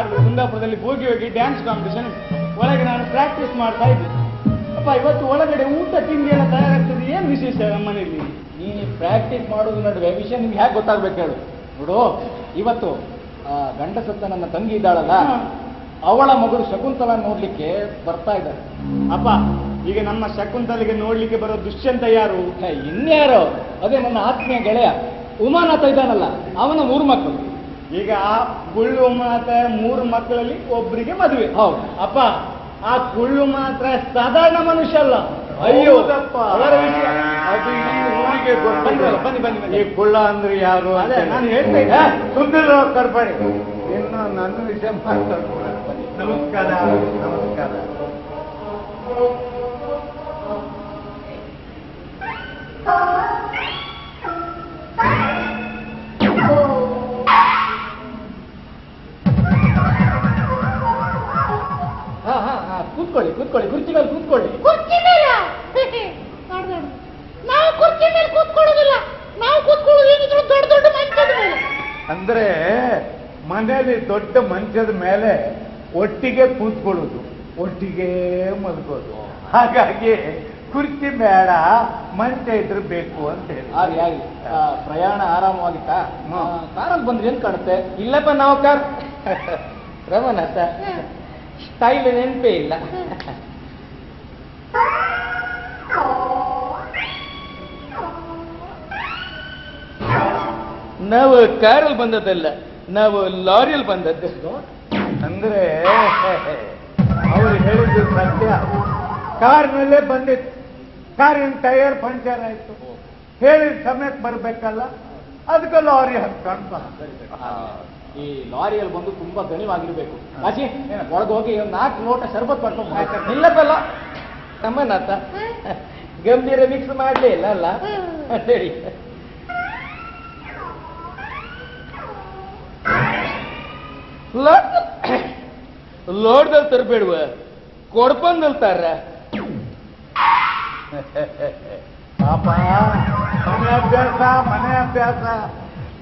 ಆಡ್ಬೋದು. ಕುಂದಾಪುರದಲ್ಲಿ ಹೋಗಿ ಹೋಗಿ ಡ್ಯಾನ್ಸ್ ಕಾಂಪಿಟೇಷನ್ ಒಳಗೆ ನಾನು ಪ್ರಾಕ್ಟೀಸ್ ಮಾಡ್ತಾ ಇದ್ದೆ. ಅಪ್ಪ ಇವತ್ತು ಒಳಗಡೆ ಊಟ ತಿಂಡಿ ಎಲ್ಲ ತಯಾರಾಗ್ತದೆ, ಏನು ವಿಶೇಷ ನಮ್ಮ ಮನೆಯಲ್ಲಿ? ನೀನು ಪ್ರಾಕ್ಟೀಸ್ ಮಾಡೋದು ನಡುವೆ ವಿಷಯ ನಿಮ್ಗೆ ಹೇಗೆ ಗೊತ್ತಾಗ್ಬೇಕು ಹೇಳು. ನೋಡು, ಇವತ್ತು ಗಂಡ ಸತ್ತ ನನ್ನ ತಂಗಿ ಇದ್ದಾಳಲ್ಲ, ಅವಳ ಮಗಳು ಶಕುಂತಲ ನೋಡ್ಲಿಕ್ಕೆ ಬರ್ತಾ ಇದ್ದಾರೆ. ಅಪ್ಪ ಈಗ ನಮ್ಮ ಶಕುಂತಲಿಗೆ ನೋಡ್ಲಿಕ್ಕೆ ಬರೋ ದುಷ್ಯಂತ ಯಾರು? ಇನ್ಯಾರೋ, ಅದೇ ನನ್ನ ಆತ್ಮೀಯ ಗೆಳೆಯ ಉಮಾನಾಥ ಇದ್ದಾನಲ್ಲ, ಅವನ 3 ಮಕ್ಕಳು. ಈಗ ಆ ಕುಳ್ಳು ಮಾತ್ರ 3 ಮಕ್ಕಳಲ್ಲಿ ಒಬ್ಬರಿಗೆ ಮದುವೆ. ಹೌದು ಅಪ್ಪ, ಆ ಕುಳ್ಳು ಮಾತ್ರ ಸಾಧಾರಣ ಮನುಷ್ಯ ಅಲ್ಲ. ಅಯ್ಯೋ ಬನ್ನಿ ಬನ್ನಿ ಬನ್ನಿ. ಈ ಕುಳ್ಳ ಅಂದ್ರೆ ಯಾರು? ಅದೇ ನಾನು ಹೇಳ್ತಾ ಇದ್ದೆ. ಸುದ್ದಿರೋ ಕರ್ಬೇಡಿ, ಇನ್ನು ನನ್ನ ವಿಷಯ ಮಾತಾಡ್ತಾರೆ. ನಮಸ್ಕಾರ. ನಮಸ್ಕಾರ. ಕೂತ್ಕೊಳ್ಳಿ ಕೂತ್ಕೊಳ್ಳಿ, ಕುರ್ಚಿ ಮೇಲೆ ಕೂತ್ಕೊಳ್ಳಿ. ಕುರ್ಚಿ ಮೇಲೆ ನಾವು ಕುರ್ಚಿ ಮೇಲೆ ಕೂತ್ಕೊಳ್ಳೋದಿಲ್ಲ, ನಾವು ಕೂತ್ಕೊಳ್ಳೋದು ಏನಿದ್ರು ದೊಡ್ಡ ದೊಡ್ಡ ಮಂಚದ ಮೇಲೆ. ಅಂದ್ರೆ ಮನೆಯಲ್ಲಿ ದೊಡ್ಡ ಮಂಚದ ಮೇಲೆ ಒಟ್ಟಿಗೆ ಕೂತ್ಕೊಳ್ಳೋದು, ಒಟ್ಟಿಗೆ ಮಲ್ಗೋದು. ಹಾಗಾಗಿ ಕುರ್ಚಿ ಬೇಡ, ಮಂಚ ಇದ್ರೆ ಬೇಕು ಅಂತ ಹೇಳಿ. ಆಗ್ಲಿ ಪ್ರಯಾಣ ಆರಾಮವಾಗಿತ್ತಾ? ಕಾರಲ್ಲಿ ಬಂದ್ರಿ ಅಂತ ಕಾಣುತ್ತೆ. ಇಲ್ಲಪ್ಪ, ನಾವು ಕಾರ್ ರಮನಾಥ ಸ್ಟೈಲ್ ನೆನಪೇ ಇಲ್ಲ. ನಾವು ಕಾರಲ್ಲಿ ಬಂದದ್ದಲ್ಲ, ನಾವು ಲಾರಿಯಲ್ಲಿ ಬಂದದ್ದು. ಅಂದ್ರೆ ಅವ್ರು ಹೇಳಿದ್ದು ಸತ್ಯ. ಕಾರ್ನಲ್ಲೇ ಬಂದಿತ್ತು, ಕಾರಿನ ಟೈರ್ ಪಂಚರ್ ಆಯ್ತು, ಹೇಳಿದ ಸಮಯಕ್ಕೆ ಬರ್ಬೇಕಲ್ಲ, ಅದಕ್ಕೆ ಲಾರಿ ಹತ್ಕೊಂಡು ಬಂದ. ಈ ಲಾರಿಯಲ್ಲಿ ಬಂದು ತುಂಬಾ ದಣಿವಾಗಿರ್ಬೇಕು. ಆಚೆ ಒಳಗೆ ಹೋಗಿ 4 ಲೋಟ ಶರ್ಬತ್ ಮಾಡ್ಕೊಂಡು ಇಲ್ಲಪ್ಪಲ್ಲ ನಮ್ಮನಾಥ ಗಂಭೀರ ಮಿಕ್ಸ್ ಮಾಡ್ಲೇ ಇಲ್ಲ ಅಲ್ಲ ಹೇಳಿ. ಲೋಡ್ದಲ್ಲಿ ತರಬೇಡುವ, ಕೊಡ್ಪಂದಲ್ಲಿ ತಾರ. ಪಾಪ ಮನೆ ಅಭ್ಯಾಸ, ಮನೆ ಅಭ್ಯಾಸ,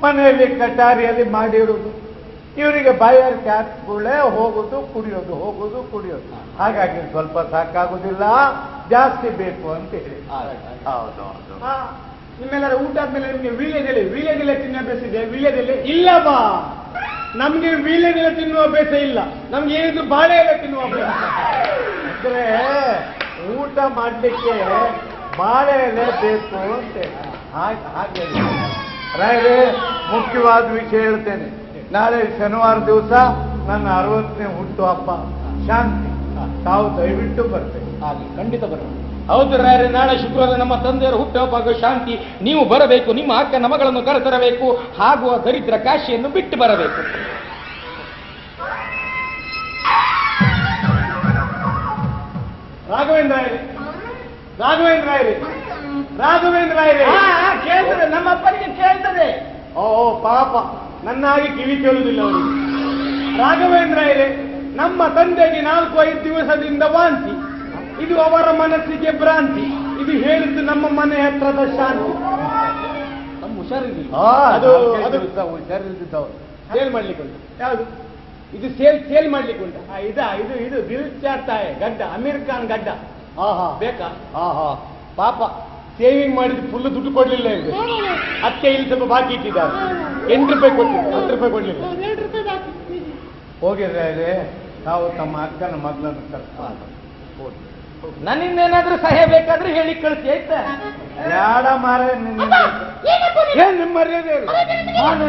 ಮನೆಯಲ್ಲಿ ಕಟಾರಿಯಲ್ಲಿ ಮಾಡಿರುವುದು. ಇವರಿಗೆ ಬಾಯಲ್ಲಿ ಕ್ಯಾಪ್ಗಳೇ ಹೋಗುದು ಕುಡಿಯೋದು, ಹೋಗುದು ಕುಡಿಯೋದು. ಹಾಗಾಗಿ ಸ್ವಲ್ಪ ಸಾಕಾಗುದಿಲ್ಲ, ಜಾಸ್ತಿ ಬೇಕು ಅಂತ ಹೇಳಿ. ಹೌದು ಹೌದು. ನಿಮ್ಮೆಲ್ಲರ ಊಟ ಆದ್ಮೇಲೆ ನಿಮ್ಗೆ ವೀಳ್ಯದೆಲೆ ತಿನ್ನೋ ಅಭ್ಯಾಸ ಇದೆ? ವೀಳ್ಯದೆಲೆ ಇಲ್ಲವಾ? ನಮ್ಗೆ ವೀಳ್ಯದೆಲೆ ತಿನ್ನುವ ಅಭ್ಯಾಸ ಇಲ್ಲ, ನಮ್ಗೆ ಏನಿದ್ರು ಬಾಳೆ ಎಲೆ ತಿನ್ನುವ ಅಭ್ಯಾಸ. ಅಂದ್ರೆ ಊಟ ಮಾಡ್ಲಿಕ್ಕೆ ಬಾಳೆ ಎಲೆ ಬೇಕು ಅಂತ ಹಾಗೆ ರಾಯರೇ, ಮುಖ್ಯವಾದ ವಿಷಯ ಹೇಳ್ತೇನೆ. ನಾಳೆ ಶನಿವಾರ ದಿವಸ ನನ್ನ 60ನೇ ಹುಟ್ಟು ಹಬ್ಬ, ಶಾಂತಿ. ತಾವು ದಯವಿಟ್ಟು ಬರ್ತೇನೆ. ಹಾಗೆ ಖಂಡಿತ ಬರೋಣ. ಹೌದು ರಾಯರೇ, ನಾಳೆ ಶುಕ್ರವಾರ ನಮ್ಮ ತಂದೆಯರ ಹುಟ್ಟುಹಬ್ಬ ಹಾಗೂ ಶಾಂತಿ. ನೀವು ಬರಬೇಕು, ನಿಮ್ಮ ಅಕ್ಕನ ಮಗಳನ್ನು ಕರೆತರಬೇಕು, ಹಾಗೂ ಆ ದರಿದ್ರ ಕಾಶಿಯನ್ನು ಬಿಟ್ಟು ಬರಬೇಕು. ರಾಘವೇಂದ್ರ ಕೇಳ್ತದೆ, ನಮ್ಮ ಅಪ್ಪನಿಗೆ ಕೇಳ್ತದೆ. ಓ ಪಾಪ, ನನ್ನಾಗಿ ಕಿವಿ ಕೇಳುವುದಿಲ್ಲ ಅವರಿಗೆ. ರಾಘವೇಂದ್ರ ನಮ್ಮ ತಂದೆಗೆ 4-5 ದಿವಸದಿಂದ ವಾಂತಿ, ಇದು ಅವರ ಮನಸ್ಸಿಗೆ ಭ್ರಾಂತಿ, ಇದು ಹೇಳಿದ್ದು ನಮ್ಮ ಮನೆ ಹತ್ರದ ಶಾಂತಿ. ನಮ್ಮ ಹುಷಾರಿಲ್ಲ, ಅದು ಹುಷಾರಿದ್ದವ್ರು ಸೇಲ್ ಮಾಡ್ಲಿಕ್ಕೆ ಉಂಟು. ಯಾವುದು ಇದು? ಸೇಲ್ ಮಾಡ್ಲಿಕ್ಕೆ ಉಂಟು. ಇದು ದಿಲ್ ಚಾಡ್ತಾ ಗಡ್ಡ, ಅಮೀರ್ ಖಾನ್ ಗಡ್ಡ. ಬೇಕಾ? ಪಾಪ ಸೇವಿಂಗ್ ಮಾಡಿದ್ದು ಫುಲ್ ದುಡ್ಡು ಕೊಡ್ಲಿಲ್ಲ ಇವ್ರಿಗೆ. ಅತ್ತೆ ಇಲ್ಲಿ ಸ್ವಲ್ಪ ಬಾಕಿ ಇಟ್ಟಿದ್ದಾರೆ. 8 ರೂಪಾಯಿ ಕೊಟ್ಟಿದ್ದು, 10 ರೂಪಾಯಿ ಕೊಡ್ಲಿಲ್ಲ. 2 ರೂಪಾಯಿ ಬಾಕಿ. ಹೋಗಿದ್ರೆ ನಾವು ತಮ್ಮ ಅಕ್ಕನ ಮಗಳನ್ನು ಕರ್ಕೊಂಡು ನನ್ನಿಂದೇನಾದ್ರೂ ಸಹಾಯ ಬೇಕಾದ್ರೆ ಹೇಳಿ ಕಳಿಸಿ, ಆಯ್ತಾ? ಯಾಡ ಮಾರ ಏನ್ ನಿಮ್ಮ ಮರ್ಯಾದೆ ಇಲ್ಲ,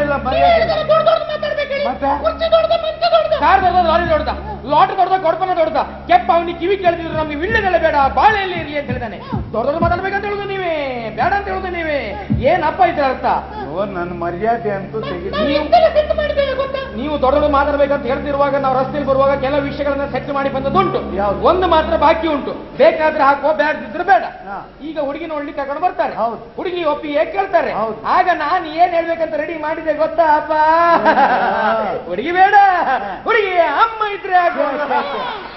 ಇಲ್ಲ ಮರ್ಯಾದೆ. ಕಾರ್ ದೊಡ್ಡ, ಲಾರಿ ದೊಡ್ಡ, ಲಾಟ್ರಿ ದೊಡ್ಡ, ಕೊಡ್ಪನ ದೊಡ್ಡ, ಕೆಪ್ಪ ಅವನಿಗೆ ಕಿವಿ ಕೇಳಿದ್ರು ನಮ್ಗೆ ವಿಳ್ಳೆದೆಲೆ ಬೇಡ, ಬಾಳೆಯಲ್ಲಿ ಇರಲಿ ಅಂತ ಹೇಳಿದಾನೆ. ದೊಡ್ಡ ಮಾತಾಡ್ಬೇಕಂತ ಹೇಳುದು ನೀವೇ, ಬೇಡ ಅಂತ ಹೇಳುದು ನೀವೇ. ಏನಪ್ಪ ಇದ್ರ ಅರ್ಥ? ನನ್ನ ಮರ್ಯಾದೆ ಅಂತೂ ನೀವು ದೊಡ್ಡದು ಮಾತಾಡ್ಬೇಕಂತ ಹೇಳ್ತಿರುವಾಗ ನಾವು ರಸ್ತೆಯಲ್ಲಿ ಬರುವಾಗ ಕೆಲವು ವಿಷಯಗಳನ್ನ ಸೆಟ್ ಮಾಡಿ ಬಂದದುಂಟು. ಒಂದು ಮಾತ್ರ ಬಾಕಿ ಉಂಟು, ಬೇಕಾದ್ರೆ ಹಾಕೋ, ಬೇಡದಿದ್ರೆ ಬೇಡ. ಈಗ ಹುಡುಗಿ ನೋಡ್ಲಿಕ್ಕೆ ಕರ್ಕೊಂಡು ಬರ್ತಾರೆ, ಹುಡುಗಿ ಒಪ್ಪಿ ಹೇಗೆ ಕೇಳ್ತಾರೆ. ಆಗ ನಾನು ಏನ್ ಹೇಳ್ಬೇಕಂತ ರೆಡಿ ಮಾಡಿದೆ ಗೊತ್ತಾ ಅಪ್ಪ? ಹುಡುಗಿ ಬೇಡ, ಹುಡುಗಿ ಅಮ್ಮ ಇದ್ರೆ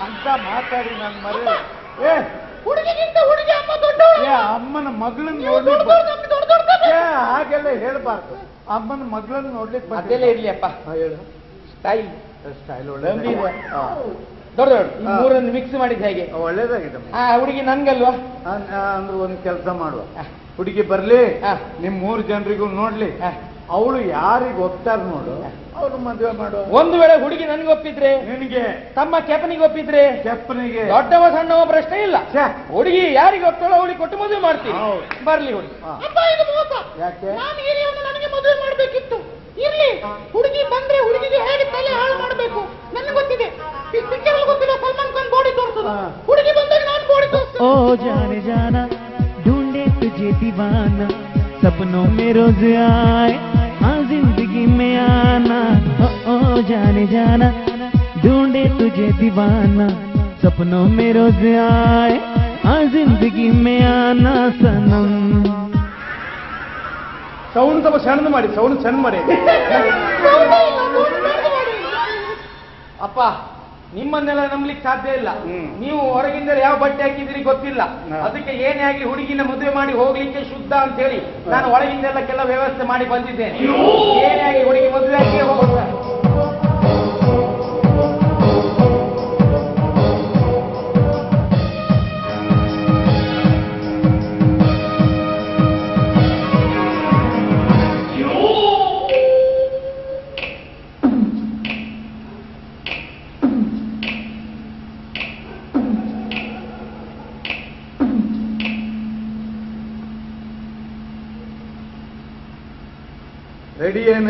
ಅಂತ ಮಾತಾಡಿ ನನ್ನ ಮರ್ಯಾದೆ. ಹುಡುಗಿಗಿಂತ ಹುಡುಗಿ ಅಮ್ಮ ದೊಡ್ಡವಳು. ಅಮ್ಮನ ಮಗಳನ್ನ ನೋಡ್ಲಿಕ್ಕೆ ಹಾಗೆಲ್ಲ ಹೇಳ್ಬಾರ್ದು. ಅಮ್ಮನ ಮಗಳನ್ನ ನೋಡ್ಲಿಕ್ಕೆ ಅದೆಲ್ಲ ಇರ್ಲಿ ಅಪ್ಪ. ಸ್ಟೈಲ್ ಸ್ಟೈಲ್ ಗಂಭೀರ. ಒಳ್ಳೆ ದೊಡ್ಡ ದೊಡ್ಡ ಈ ಮೂರನ್ನು ಮಿಕ್ಸ್ ಮಾಡಿದ ಹೇಗೆ ಒಳ್ಳೇದಾಗಿದೆ ಆ ಹುಡುಗಿ ನನ್ಗಲ್ವಾ ಅಂದ್ರೆ ಒಂದು ಕೆಲಸ ಮಾಡುವ ಹುಡುಗಿ ಬರ್ಲಿ ನಿಮ್ 3 ಜನರಿಗೂ ನೋಡ್ಲಿ ಅವಳು ಯಾರಿಗೆ ಒಪ್ತಾರ ನೋಡು ಅವ್ರು ಮದುವೆ ಮಾಡುವ. ಒಂದು ವೇಳೆ ಹುಡುಗಿ ನನ್ಗೆ ಒಪ್ಪಿದ್ರೆ ನಿನಗೆ ತಮ್ಮ ಕೆಪನಿಗೆ ಒಪ್ಪಿದ್ರೆ ಕೆಪ್ಪನಿಗೆ ದೊಡ್ಡವ ಸಣ್ಣವ ಪ್ರಶ್ನೆ ಇಲ್ಲ. ಹುಡುಗಿ ಯಾರಿಗೆ ಒಪ್ತಾಳೋ ಅವಳಿಗೆ ಕೊಟ್ಟು ಮದುವೆ ಮಾಡ್ತೀನಿ. ಬರ್ಲಿ ಹುಡುಗಿ. ಅಪ್ಪ ಇದು ಮೋಸ. ಯಾಕೆ ನಾನು ಹಿರಿಯವನು ನನಗೆ ಮದುವೆ ಮಾಡ್ಬೇಕಿತ್ತು. ಇರ್ಲಿ, ಹುಡುಗಿ ಬಂದ್ರೆ ಹುಡುಗಿಗೆ ಹೇಗೆ ತಲೆ ಹಾಳು ಮಾಡ್ಬೇಕು ನನಗೆ ಗೊತ್ತಿದೆ. ಪಿಕ್ಚರ್ ಗೊತ್ತಿಲ್ಲ, ಸಲ್ಮಾನ್ ಖಾನ್ ಬಾಡಿ ತೋರಿಸೋದು. ಹುಡುಗಿ ಬಂದಾಗ ನಾನು ಬಾಡಿ ತೋರಿಸ್ತೀನಿ. ओ जाने जाना ढूंढे तुझे दीवाना सपनों में रोज आए हाँ जिंदगी में आना ओ जाने जाना ढूंढे तुझे दीवाना सपनों में रोज आए हाँ जिंदगी में आना सनम. ಸೌಂಡ್ ಸ್ವಲ್ಪ ಸಣ್ಣ ಮಾಡಿ, ಸೌಂಡ್ ಸಣ್ಣ ಮಾಡಿ. ಅಪ್ಪ ನಿಮ್ಮನ್ನೆಲ್ಲ ನಂಬಲಿಕ್ಕೆ ಸಾಧ್ಯ ಇಲ್ಲ. ನೀವು ಹೊರಗಿಂದ ಯಾವ ಬಟ್ಟೆ ಹಾಕಿದ್ರಿ ಗೊತ್ತಿಲ್ಲ. ಅದಕ್ಕೆ ಏನೇ ಆಗಲಿ ಹುಡುಗಿನ ಮದುವೆ ಮಾಡಿ ಹೋಗ್ಲಿಕ್ಕೆ ಶುದ್ಧ ಅಂತ ಹೇಳಿ ನಾನು ಒಳಗಿಂದೆಲ್ಲ ಕೆಲ ವ್ಯವಸ್ಥೆ ಮಾಡಿ ಬಂದಿದ್ದೇನೆ. ಏನೇ ಆಗಿ ಹುಡುಗಿ ಮದುವೆ ಆಗಿ ಹೋಗ್ತಾರೆ. ರೆಡಿ ಏನು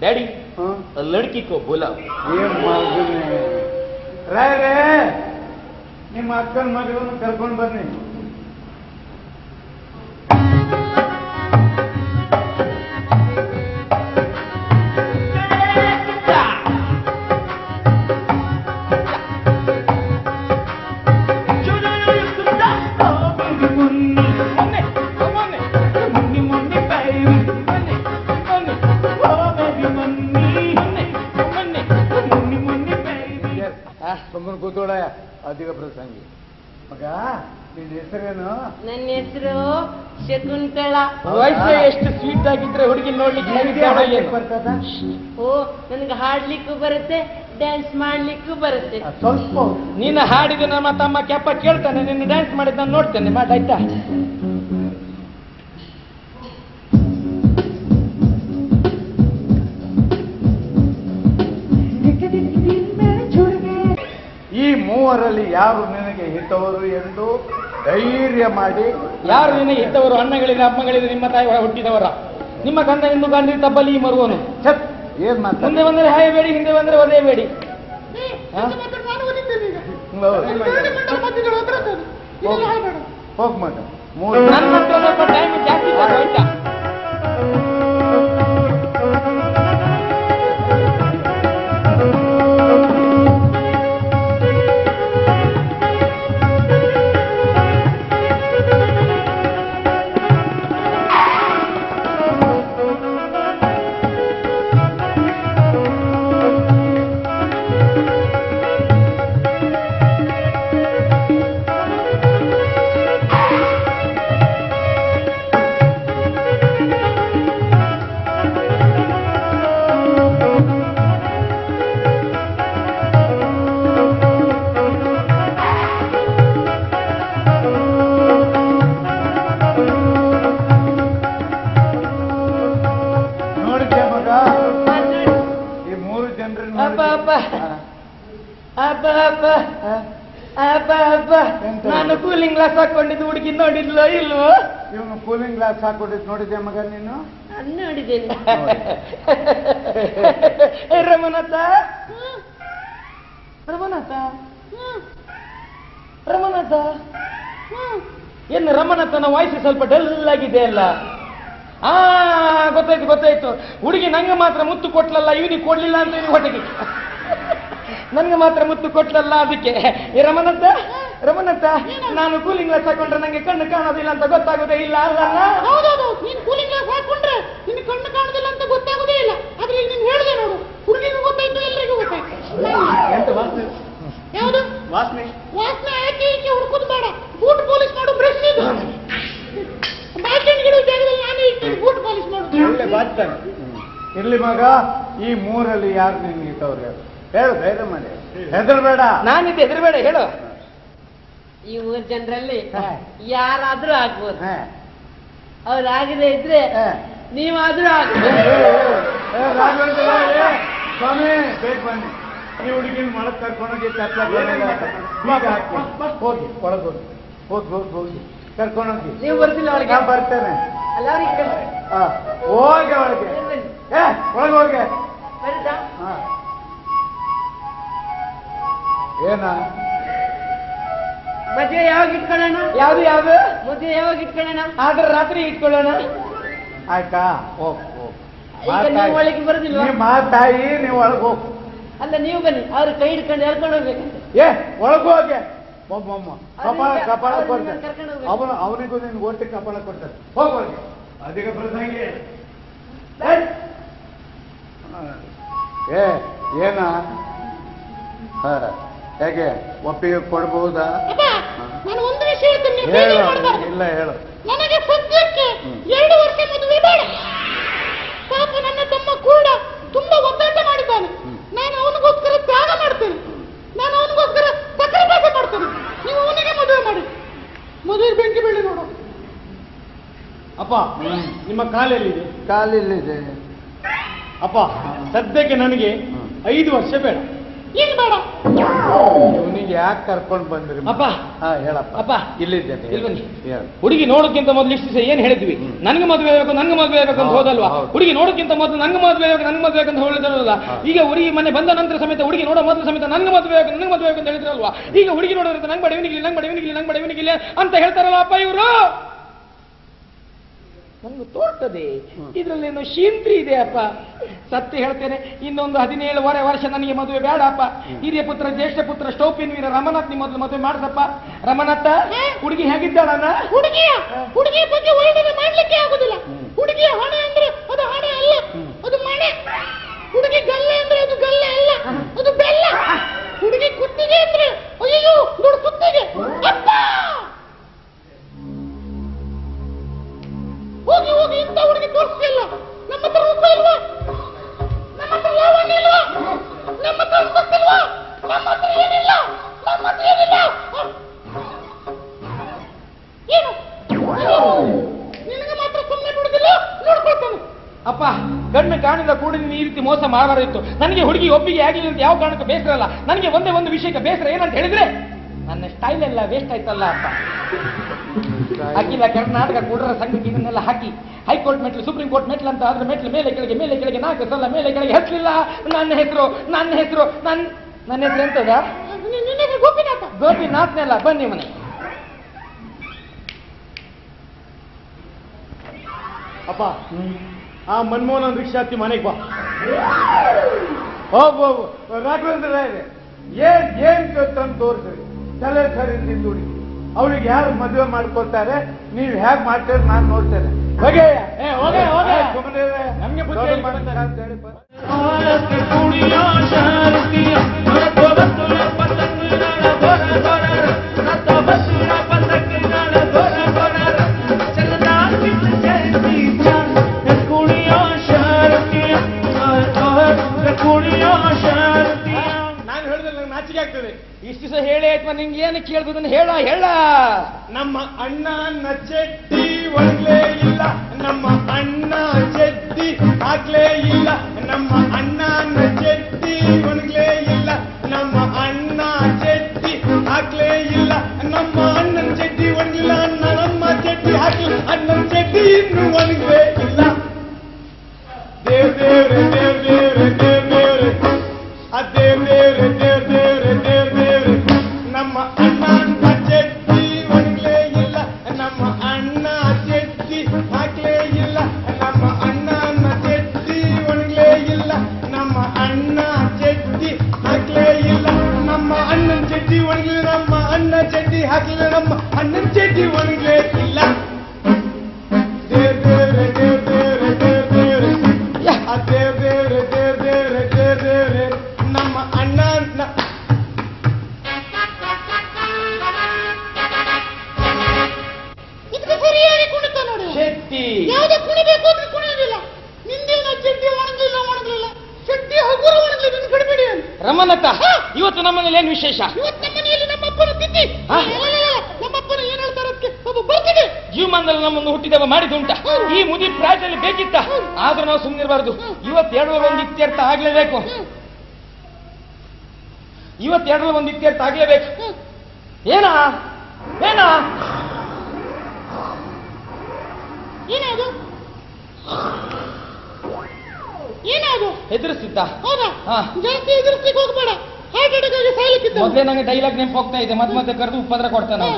ಡ್ಯಾಡಿ ಲಡ್ಕಿ ಕೋ ಬೋಲಾವ್. ಏನ್ ಮಗನೇ ರೇ ನಿಮ್ಮ ಅಕ್ಕನ ಮಗಳನ್ನು ಕರ್ಕೊಂಡು ಬನ್ನಿ. ಸುಮ್ಮನೆ ಕೂತೋಡ ಅಧಿಕ ಪ್ರಸಂಗಿ. ಮಗ ನಿನ್ನ ಹೆಸರೇನು? ನನ್ನ ಹೆಸರು ಶಕುಂತಳಾ. ವಯಸ್ಸು ಎಷ್ಟು ಸ್ವೀಟ್ ಆಗಿದ್ರೆ ಹುಡುಗಿ ನೋಡ್ಲಿಕ್ಕೆ ಬರ್ತದ? ಓ, ನನಗೆ ಹಾಡ್ಲಿಕ್ಕೂ ಬರುತ್ತೆ, ಡ್ಯಾನ್ಸ್ ಮಾಡ್ಲಿಕ್ಕೂ ಬರುತ್ತೆ. ಸ್ವಲ್ಪ ನೀನು ಹಾಡಿದ ನಮ್ಮ ತಮ್ಮ ಕೆಪ್ಪ ಕೇಳ್ತಾನೆ, ನಿನ್ನ ಡ್ಯಾನ್ಸ್ ಮಾಡಿದ್ ನಾನು ನೋಡ್ತೇನೆ. ಮಾತಾಯ್ತಾ? ಈ ಮೂವರಲ್ಲಿ ಯಾರು ನಿನಗೆ ಹಿತವರು ಎಂದು ಧೈರ್ಯ ಮಾಡಿ. ಯಾರು ನಿನಗೆ ಇದ್ದವರು? ಅಣ್ಣಗಳಿದ್ರೆ ಅಮ್ಮಗಳಿದ್ರೆ ನಿಮ್ಮ ತಾಯಿ ಹುಟ್ಟಿದವರ? ನಿಮ್ಮ ಗಂಡ ಎಂದು ಗಂಡ ತಬ್ಬಲಿ ಮರುವನು. ಏನ್ ಮಾತಾಡ ಮುಂದೆ ಬಂದರೆ ಹಾಯಬೇಡಿ, ಹಿಂದೆ ಬಂದರೆ ಒದೆಯಬೇಡಿ. ನಾನು ಓದಿದ್ದೇನೆ ಈಗ. ಮಧ್ಯದಲ್ಲಿ ಒದ್ರದ್ದು. ಇದೆಲ್ಲ ಹಾಳ್ಬೇಡ. ಹೋಗ್ ಮಗ. ನನ್ನ ಹತ್ರ ಸ್ವಲ್ಪ ಟೈಮ್ ಜಾಸ್ತಿ ತಗೋ, ಆಯ್ತಾ? ನಾನು ಕೂಲಿಂಗ್ ಗ್ಲಾಸ್ ಹಾಕೊಂಡಿದ್ದು ಹುಡುಗಿ ನೋಡಿದ್ಲೋ ಇಲ್ವೋ? ಇವನು ಕೂಲಿಂಗ್ ಗ್ಲಾಸ್ ಹಾಕೊಂಡಿದ್ದು ನೋಡಿದ್ಯಾ ಮಗ ನೀನು? ನೋಡಿದ್ದೇನೆ. ರಮನಾಥ, ರಮನಾಥ, ರಮನಾಥ, ಏನು ರಮನಾಥನ ವಾಯ್ಸ್ ಸ್ವಲ್ಪ ಡಲ್ ಆಗಿದೆ ಅಲ್ಲ? ಗೊತ್ತಾಯ್ತು ಗೊತ್ತಾಯ್ತು. ಹುಡುಗಿ ನಂಗೆ ಮಾತ್ರ ಮುತ್ತು ಕೊಟ್ಲಲ್ಲ, ಇವನಿಗೆ ಕೊಡ್ಲಿಲ್ಲ ಅಂತ ಇವನಿಗೆ ಹೊಟ್ಟೆಗೆ. ನನ್ಗೆ ಮಾತ್ರ ಮುತ್ತು ಕೊಟ್ಲಲ್ಲ ಅದಕ್ಕೆ. ರಮನತ್ತ, ರಮನತ್ತ, ನಾನು ಕೂಲಿಂಗ್ ಗ್ಲಾಸ್ ಹಾಕೊಂಡ್ರೆ ನಂಗೆ ಕಣ್ಣು ಕಾಣೋದಿಲ್ಲ ಅಂತ ಗೊತ್ತಾಗೋದೇ ಇಲ್ಲ ಅಲ್ಲ? ಹೌದೌದು, ನೀನು ಕೂಲಿಂಗ್ ಗ್ಲಾಸ್ ಹಾಕೊಂಡ್ರೆ ನಿನ್ನ ಕಣ್ಣು ಕಾಣೋದಿಲ್ಲ ಅಂತ ಗೊತ್ತಾಗೋದೇ ಇಲ್ಲ. ಆದ್ರೆ ಈಗ ನೀನು ಹೇಳಿದೆ ನೋಡು, ಹುಡುಗಿಗೂ ಗೊತ್ತಾಯ್ತು, ಎಲ್ಲರಿಗೂ ಗೊತ್ತಾಯ್ತು. ಎಂತ ವಾಸನೆ? ಯಾವುದು ವಾಸನೆ? ವಾಸನೆ ಆಕೆ ಈಕೆ ಹುಡುಕೋದು ಬೇಡ. ಬೂಟ್ ಪೊಲೀಸ್ ಮಾಡು ಬ್ರಷ್ ಇದು. ಬಾಲ್ಕನಿಗಿಡೋ ಜಾಗದಲ್ಲಿ ನಾನೇ ಇಟ್ಟು ಬೂಟ್ ಪಾಲಿಶ್ ಮಾಡುದು. ಒಳ್ಳೆ ಬಾಚ್ತಾನೆ. ಇರ್ಲಿ ಮಗ, ಈ ಮೂರಲ್ಲಿ ಯಾರು ನಿನ್ಗೆ ತವ್ರು ಹೇಳು, ಧೈರ್ಯ ಮಾಡಿ, ಹೆದರ್ಬೇಡ. ನಾನಿದ್ದೆ, ಹೆದರ್ಬೇಡ, ಹೇಳು. ಈ 3 ಜನರಲ್ಲಿ ಯಾರಾದ್ರೂ ಆಗ್ಬೋದು. ಹಾ. ಅವ್ರಾಗದೇ ಇದ್ರೆ ಹಾ. ನೀವಾದ್ರೂ ಆಗ್ಬೋದು. ರಾಘವೇಂದ್ರ ಸ್ವಾಮಿ ಬೇಗ ಬನ್ನಿ. ಈ ಹುಡುಗಿನ ಮಳಕ್ ಕರ್ಕೊಂಡೋಗಿ ಹೋಗಿ ಒಳಗೆ ಹೋಗಿ ಹೋಗಿ ಕರ್ಕೊಂಡೋಗಿ. ನೀವು ಬರ್ತಿಲ್ಲ ಒಳಗೆ? ನಾನು ಬರ್ತೇನೆ. ಅಲ್ಲ ಅವ್ರಿಗೆ ಹೋಗಿ ಒಳಗೆ, ಒಳಗೆ ಹೋಗಿ. ಬರುತ್ತಾ? ಏನ ಮದುವೆ ಯಾವಾಗ ಇಟ್ಕೊಳ್ಳೋಣ? ಯಾವ್ದು ಮದುವೆ ಯಾವಾಗ ಇಟ್ಕೊಳ್ಳೋಣ? ಆದ್ರೆ ರಾತ್ರಿ ಇಟ್ಕೊಳ್ಳೋಣ. ಆಯ್ತಾ? ಹೋಗ್ ಈಗ ನೀವು ಒಳಗೆ ಬರುದಿಲ್ವಾ? ಮಾತಾಯಿ, ನೀವು ಒಳಗೆ ಹೋಗು. ಅಲ್ಲ ನೀವು ಬನ್ನಿ, ಅವ್ರ ಕೈ ಹಿಡ್ಕೊಂಡು ಎಳ್ಕೊಂಡು ಹೋಗ್ಬೇಕು. ಒಳಗೆ ಹೋಗಿ. ಕಪಾಳ ಕೊಡ್ತಾರೆ ಕರ್ಕೊಂಡು ಹೋಗ್ಬೇಕು. ಅವನಿಗೂ ನಿನ್ಗೆ ಒಟ್ಟು ಕಪಾಳ ಕೊಡ್ತಾರೆ. ಹೋಗಿ ಅದೀಗ ಬರ್ತಂಗೆ. ಏನ ಹೇಗೆ ಒಪ್ಪಿಗೆ ಕೊಡ್ಬಹುದಾ? ನಾನು ಒಂದು ವಿಷಯ ಹೇಳ್ತೇನೆ, ನೀವು ಬೇರೆ ಮಾಡಬಾರ್ದು. ಇಲ್ಲ ಹೇಳು. ನನಗೆ ಸದ್ಯಕ್ಕೆ 2 ವರ್ಷ ಮದುವೆ ಬೇಡ. ಪಾಪ ನನ್ನ ತಮ್ಮ ಕೂಡ ತುಂಬಾ ಒದ್ದಾಟ ಮಾಡಿದ್ದಾನೆ. ನಾನು ಅವನಿಗೋಸ್ಕರ ತ್ಯಾಗ ಮಾಡ್ತೇನೆ. ನಾನು ಅವನಿಗೋಸ್ಕರ ಸಕ್ರಿಫೈಸ್ ಮಾಡ್ತೇನೆ. ನೀವು ಅವನಿಗೆ ಮದುವೆ ಮಾಡಿ. ಮದುವೆ ಬೆಂಕಿ ಬೀಳಿ ನೋಡು. ಅಪ್ಪ, ನಿಮ್ಮ ಕಾಲೆಲ್ಲಿದೆ? ಕಾಲಿಲ್ಲಿದೆ. ಅಪ್ಪ, ಸದ್ಯಕ್ಕೆ ನನಗೆ 5 ವರ್ಷ ಬೇಡ. ಏನ್ ಬೇಡ? ಇವನಿಗೆ ಯಾಕೆ ಕರ್ಕೊಂಡು ಬಂದ್ರಿ? ಅಪ್ಪ. ಹೇಳಪ್ಪ. ಅಪ್ಪ ಇಲ್ಲಿದ್ದೇನೆ. ಇಲ್ಲಿ ಬನ್ನಿ. ಹುಡುಗಿ ನೋಡೋಕ್ಕಿಂತ ಮೊದಲು ಇಷ್ಟು ಏನ್ ಹೇಳಿದ್ವಿ? ನನ್ಗೆ ಮದುವೆ ಆಗಬೇಕು, ನನ್ಗೆ ಮದುವೆ ಆಗಬೇಕು ಅಂತ ಹೋದಲ್ವಾ? ಹುಡುಗಿ ನೋಡೋಕ್ಕಿಂತ ಮೊದಲು ನಂಗೆ ಮದುವೆ ಆಗಬೇಕು, ನಂಗೆ ಮದುವೆ ಅಂತ ಹೇಳಿದ್ರಲ್ಲ. ಈಗ ಹುಡುಗಿ ಮನೆ ಬಂದ ನಂತರ ಸಮೇತ, ಹುಡುಗಿ ನೋಡೋ ಮೊದಲು ಸಮೇತ ನಂಗೆ ಮದುವೆ ಆಗಬೇಕು, ನಂಗೆ ಮದುವೆ ಆಗಬೇಕು ಅಂತ ಹೇಳಿದ್ರಲ್ವಾ? ಈಗ ಹುಡುಗಿ ನೋಡೋದ್ರೆ ನಂಗೆ ಬಡವನಿಗಿಲ್ಲ ಅಂತ ಹೇಳ್ತಾರಲ್ಲ ಅಪ್ಪ ಇವರು. ನಂಗೆ ತೋರ್ತದೆ ಇದ್ರಲ್ಲೇನೋ ಶೀಂತ್ರಿ ಇದೆ ಅಪ್ಪ. ಸತ್ಯ ಹೇಳ್ತೇನೆ, ಇನ್ನೊಂದು 17 ವರ್ಷ ನನಗೆ ಮದುವೆ ಬೇಡ ಅಪ್ಪ. ಹಿರಿಯ ಪುತ್ರ, ಜ್ಯೇಷ್ಠ ಪುತ್ರ, ಸ್ಟೋಪಿನ್ ವೀರ ರಮನಾಥ್ ನಿಮ್ಮ ಮೊದಲು ಮದುವೆ ಮಾಡ್ಸಪ್ಪ. ರಮನಾಥ, ಹುಡುಗಿ ಹೇಗಿದ್ದಾಳಣ್ಣ? ಹುಡುಗಿಯ ಬಗ್ಗೆ ವರ್ಣನೆ ಮಾಡ್ಲಿಕ್ಕೆ ಆಗುದಿಲ್ಲ. ಹುಡುಗಿಯ ಹಣೆ ಅಂದ್ರೆ ಅದು ಹಣೆ ಅಲ್ಲ, ಅದು ಮಣೆ. ಹುಡುಗಿ ಗಲ್ಲೆ ಅಂದ್ರೆ ಅದು ಗಲ್ಲೆ ಅಲ್ಲ, ಅದು ಬೆಲ್ಲ. ಹುಡುಗಿ ಕುತ್ತಿಗೆ ಅಂದ್ರೆ ಅಯ್ಯೋ ದೊಡ್ಡ ಕುತ್ತಿಗೆ. ಅಪ್ಪ ಹೋಗಿ ಇಂಥ ಹುಡುಗಿ ತೋರಿಸ್ತಿಲ್ಲ. ನಮ್ಮ ಹತ್ರ ರೂಪ ಇಲ್ವಾ? ನಮ್ಮ ಹತ್ರ ಲಾವಣ್ಯ ಇಲ್ವಾ? ನಮ್ಮ ಹತ್ರ ಗೊತ್ತಿಲ್ವಾ? ನಮ್ಮ ಹತ್ರ ಏನಿಲ್ಲ. ಏನು ನಿನಗೆ ಮಾತ್ರ ಸುಮ್ಮನೆ ಬಿಡುದಿಲ್ಲ, ನೋಡ್ಕೊಳ್ತಾನೆ. ಅಪ್ಪ, ಗಣ್ಣ ಕಾಣಿದ ಕೂಡ ನೀನು ಈ ರೀತಿ ಮೋಸ ಮಾಡಬಾರದಿತ್ತು. ನನಗೆ ಹುಡುಗಿ ಒಪ್ಪಿಗೆ ಆಗಿಲ್ಲ ಅಂತ ಯಾವ ಕಾರಣಕ್ಕೂ ಬೇಸರ ಅಲ್ಲ. ನನಗೆ ಒಂದೇ ಒಂದು ವಿಷಯಕ್ಕೆ ಬೇಸರ ಏನಂತ ಹೇಳಿದ್ರೆ, ನನ್ನ ಸ್ಟೈಲ್ ಎಲ್ಲ ವೇಸ್ಟ್ ಆಯ್ತಲ್ಲ ಅಪ್ಪ. ಅಖಿಲ ಕರ್ನಾಟಕ ಕೂಡರ ಸಂಘಕ್ಕೆ ಇದನ್ನೆಲ್ಲ ಹಾಕಿ ಹೈಕೋರ್ಟ್ ಮೆಟ್ಲು, ಸುಪ್ರೀಂ ಕೋರ್ಟ್ ಮೆಟ್ಲು ಅಂತ ಅದ್ರ ಮೆಟ್ಲು ಮೇಲೆ ಕೆಳಗೆ 4 ಸಲ ಮೇಲೆ ಕೆಳಗೆ ಹಚ್ಚಲಿಲ್ಲ. ನನ್ನ ಹೆಸರು ನನ್ನ ಹೆಸರು ಎಂತದ? ಗೋಪಿನಾಥ್ನೆಲ್ಲ. ಬನ್ನಿ ಮನೆ. ಅಪ್ಪ, ಆ ಮನ್ಮೋಹನ್ ರಿಕ್ಷಾ ಹತ್ತಿ ಮನೆಗೆ ಬಾ. ಹೋಗು ರಾಘವೇಂದ್ರ ಇದೆ. ಏನ್ ತಂದು ತೋರಿಸ್ರಿ. ತಲೆ ಸರಿ ಹುಡುಗಿ, ಅವಳಿಗೆ ಯಾರು ಮದುವೆ ಮಾಡ್ಕೊಳ್ತಾರೆ, ನೀವು ಹೇಗೆ ಮಾಡ್ತೀರಿ ನಾನು ನೋಡ್ತೇನೆ. ನಮ್ಗೆ ಬುದ್ಧಿ ಹೇಳ್ಬೇಕಂತ ಅಂತ ಹೇಳಿ ನಾನು ಹೇಳಿದ್ರೆ ನಂಗೆ ನಾಚಿಕೆ ಆಗ್ತದೆ. ಇಷ್ಟು ಸಹ ಹೇಳಿ ಆಯ್ತು, ನಿಂಗೆ ಏನು ಕೇಳ್ಬೋದನ್ನು ಹೇಳ. ನಮ್ಮ ಅಣ್ಣ ನಚ್ಚೆಟ್ಟಿ ಒಣಗ್ಲೇ ಇಲ್ಲ, ನಮ್ಮ ಅಣ್ಣ ಚೆಟ್ಟಿ ಹಾಕ್ಲೇ ಇಲ್ಲ, ನಮ್ಮ ಅಣ್ಣ ನಚ್ಚೆಟ್ಟಿ ಒಣಗ್ಲೇ ಇಲ್ಲ, ನಮ್ಮ ಅಣ್ಣ ಚೆಟ್ಟಿ ಹಾಕ್ಲೇ ಇಲ್ಲ, ನಮ್ಮ ಅಣ್ಣನ ಚೆಟ್ಟಿ ಒಣಗಿಲ್ಲ, ನಮ್ಮ ಚೆಟ್ಟಿ ಹಾಕ್ಲಿಲ್ಲ, ಅಣ್ಣನ ಚೆಟ್ಟಿ ಇನ್ನು ಒಣಗ್ಲೇ ಇಲ್ಲ. ದೇವ್ರೆ ನಮ್ಮ ಅಣ್ಣ ಚೆಟ್ಟಿ ಒಣಗ್ಲೇ ಇಲ್ಲ, ನಮ್ಮ ಅಣ್ಣ ಚೆಟ್ಟಿ ಹಾಕ್ಲೇ ಇಲ್ಲ, ನಮ್ಮ ಅಣ್ಣನ ಚೆಟ್ಟಿ ಒಣಗ್ಲೇ ಇಲ್ಲ, ನಮ್ಮ ಅಣ್ಣ ಚೆಟ್ಟಿ ಹಾಕ್ಲೇ ಇಲ್ಲ, ನಮ್ಮ ಅಣ್ಣನ ಚೆಟ್ಟಿ ಒಣಗಿಲ್ಲ, ನಮ್ಮ ಅಣ್ಣ ಚೆಟ್ಟಿ ಹಾಕ್ಲಿಲ್ಲ, ನಮ್ಮ ಅಣ್ಣನ ಚೆಟ್ಟಿ ಒಣಗ್ಲೇ ಇಲ್ಲ. ದೇವ್ರೆ ನಮ್ಮ ಅಣ್ಣ ಇದಕ್ಕೆ ಸರಿಯಾಗಿ ಕುಣಿತ ನೋಡಿ. ಶೆಟ್ಟಿ ಯಾವುದೇ ಕುಣಿತ ಕುಣಿಬೇಕು ಅಂದ್ರೆ ಕುಣಿಯೋದಿಲ್ಲ. ನಿಂದೇನ ಚಡ್ಡಿ ಒಣಗಲಿಲ್ಲ ಚಡ್ಡಿ ಹಗುರು ಒಣಗಲಿ ನಿನ್ ಕಡಿಬೇಡಿ ಅಂತ. ರಮನತ್ತ ಇವತ್ತು ನಮ್ಮನೇಲಿ ಏನು ವಿಶೇಷ? ಇವತ್ತು ನಮ್ಮ ಮನೆಯಲ್ಲಿ ನಮ್ಮಪ್ಪನ ತಿಥಿ. ನಮ್ಮಪ್ಪನ ಏನ್ ಹೇಳ್ತಾರೆ ಅದಕ್ಕೆ ಒಬ್ಬ ಬರ್ತಿದೆ. ಜೀವಮಾನದಲ್ಲಿ ನಮ್ಮನ್ನು ಹುಟ್ಟಿದವ ಮಾಡಿದುಂಟ. ಈ ಮುದಿ ಪ್ರಾಯದಲ್ಲಿ ಬೇಕಿತ್ತ, ಆದ್ರೂ ನಾವು ಸುಮ್ಮನಿರಬಾರದು. ಇವತ್ತೆರಡರಲ್ಲಿ ಒಂದು ಇತ್ಯರ್ಥ ಆಗ್ಲೇಬೇಕು. ಇವತ್ತೆರಡರಲ್ಲಿ ಒಂದು ಇತ್ಯರ್ಥ ಆಗ್ಲೇಬೇಕು. ಏನಾ ಏನಾ ಏನದು ಏನದು ಹೆದರಿಸ್ತಿದ್ದ? ಹೌದಾ? ಹಾ. ಜಾಸ್ತಿ ಎದುರಿಸ್ಲಿಕ್ಕೆ ಹೋಗ್ಬೇಡ, ಹಾರ್ಟ್ ಅಟ್ಯಾಕ್ ಆಗಿ ಸಾಯ್ಲಿಕ್ಕಿದ್ದ. ಮೊದಲೇ ನಂಗೆ ಡೈಲಾಗ್ ನೆನಪು ಹೋಗ್ತಾ ಇದೆ, ಮತ್ತೆ ಕರೆದು ಉಪದ್ರ ಕೊಡ್ತಾನೆ.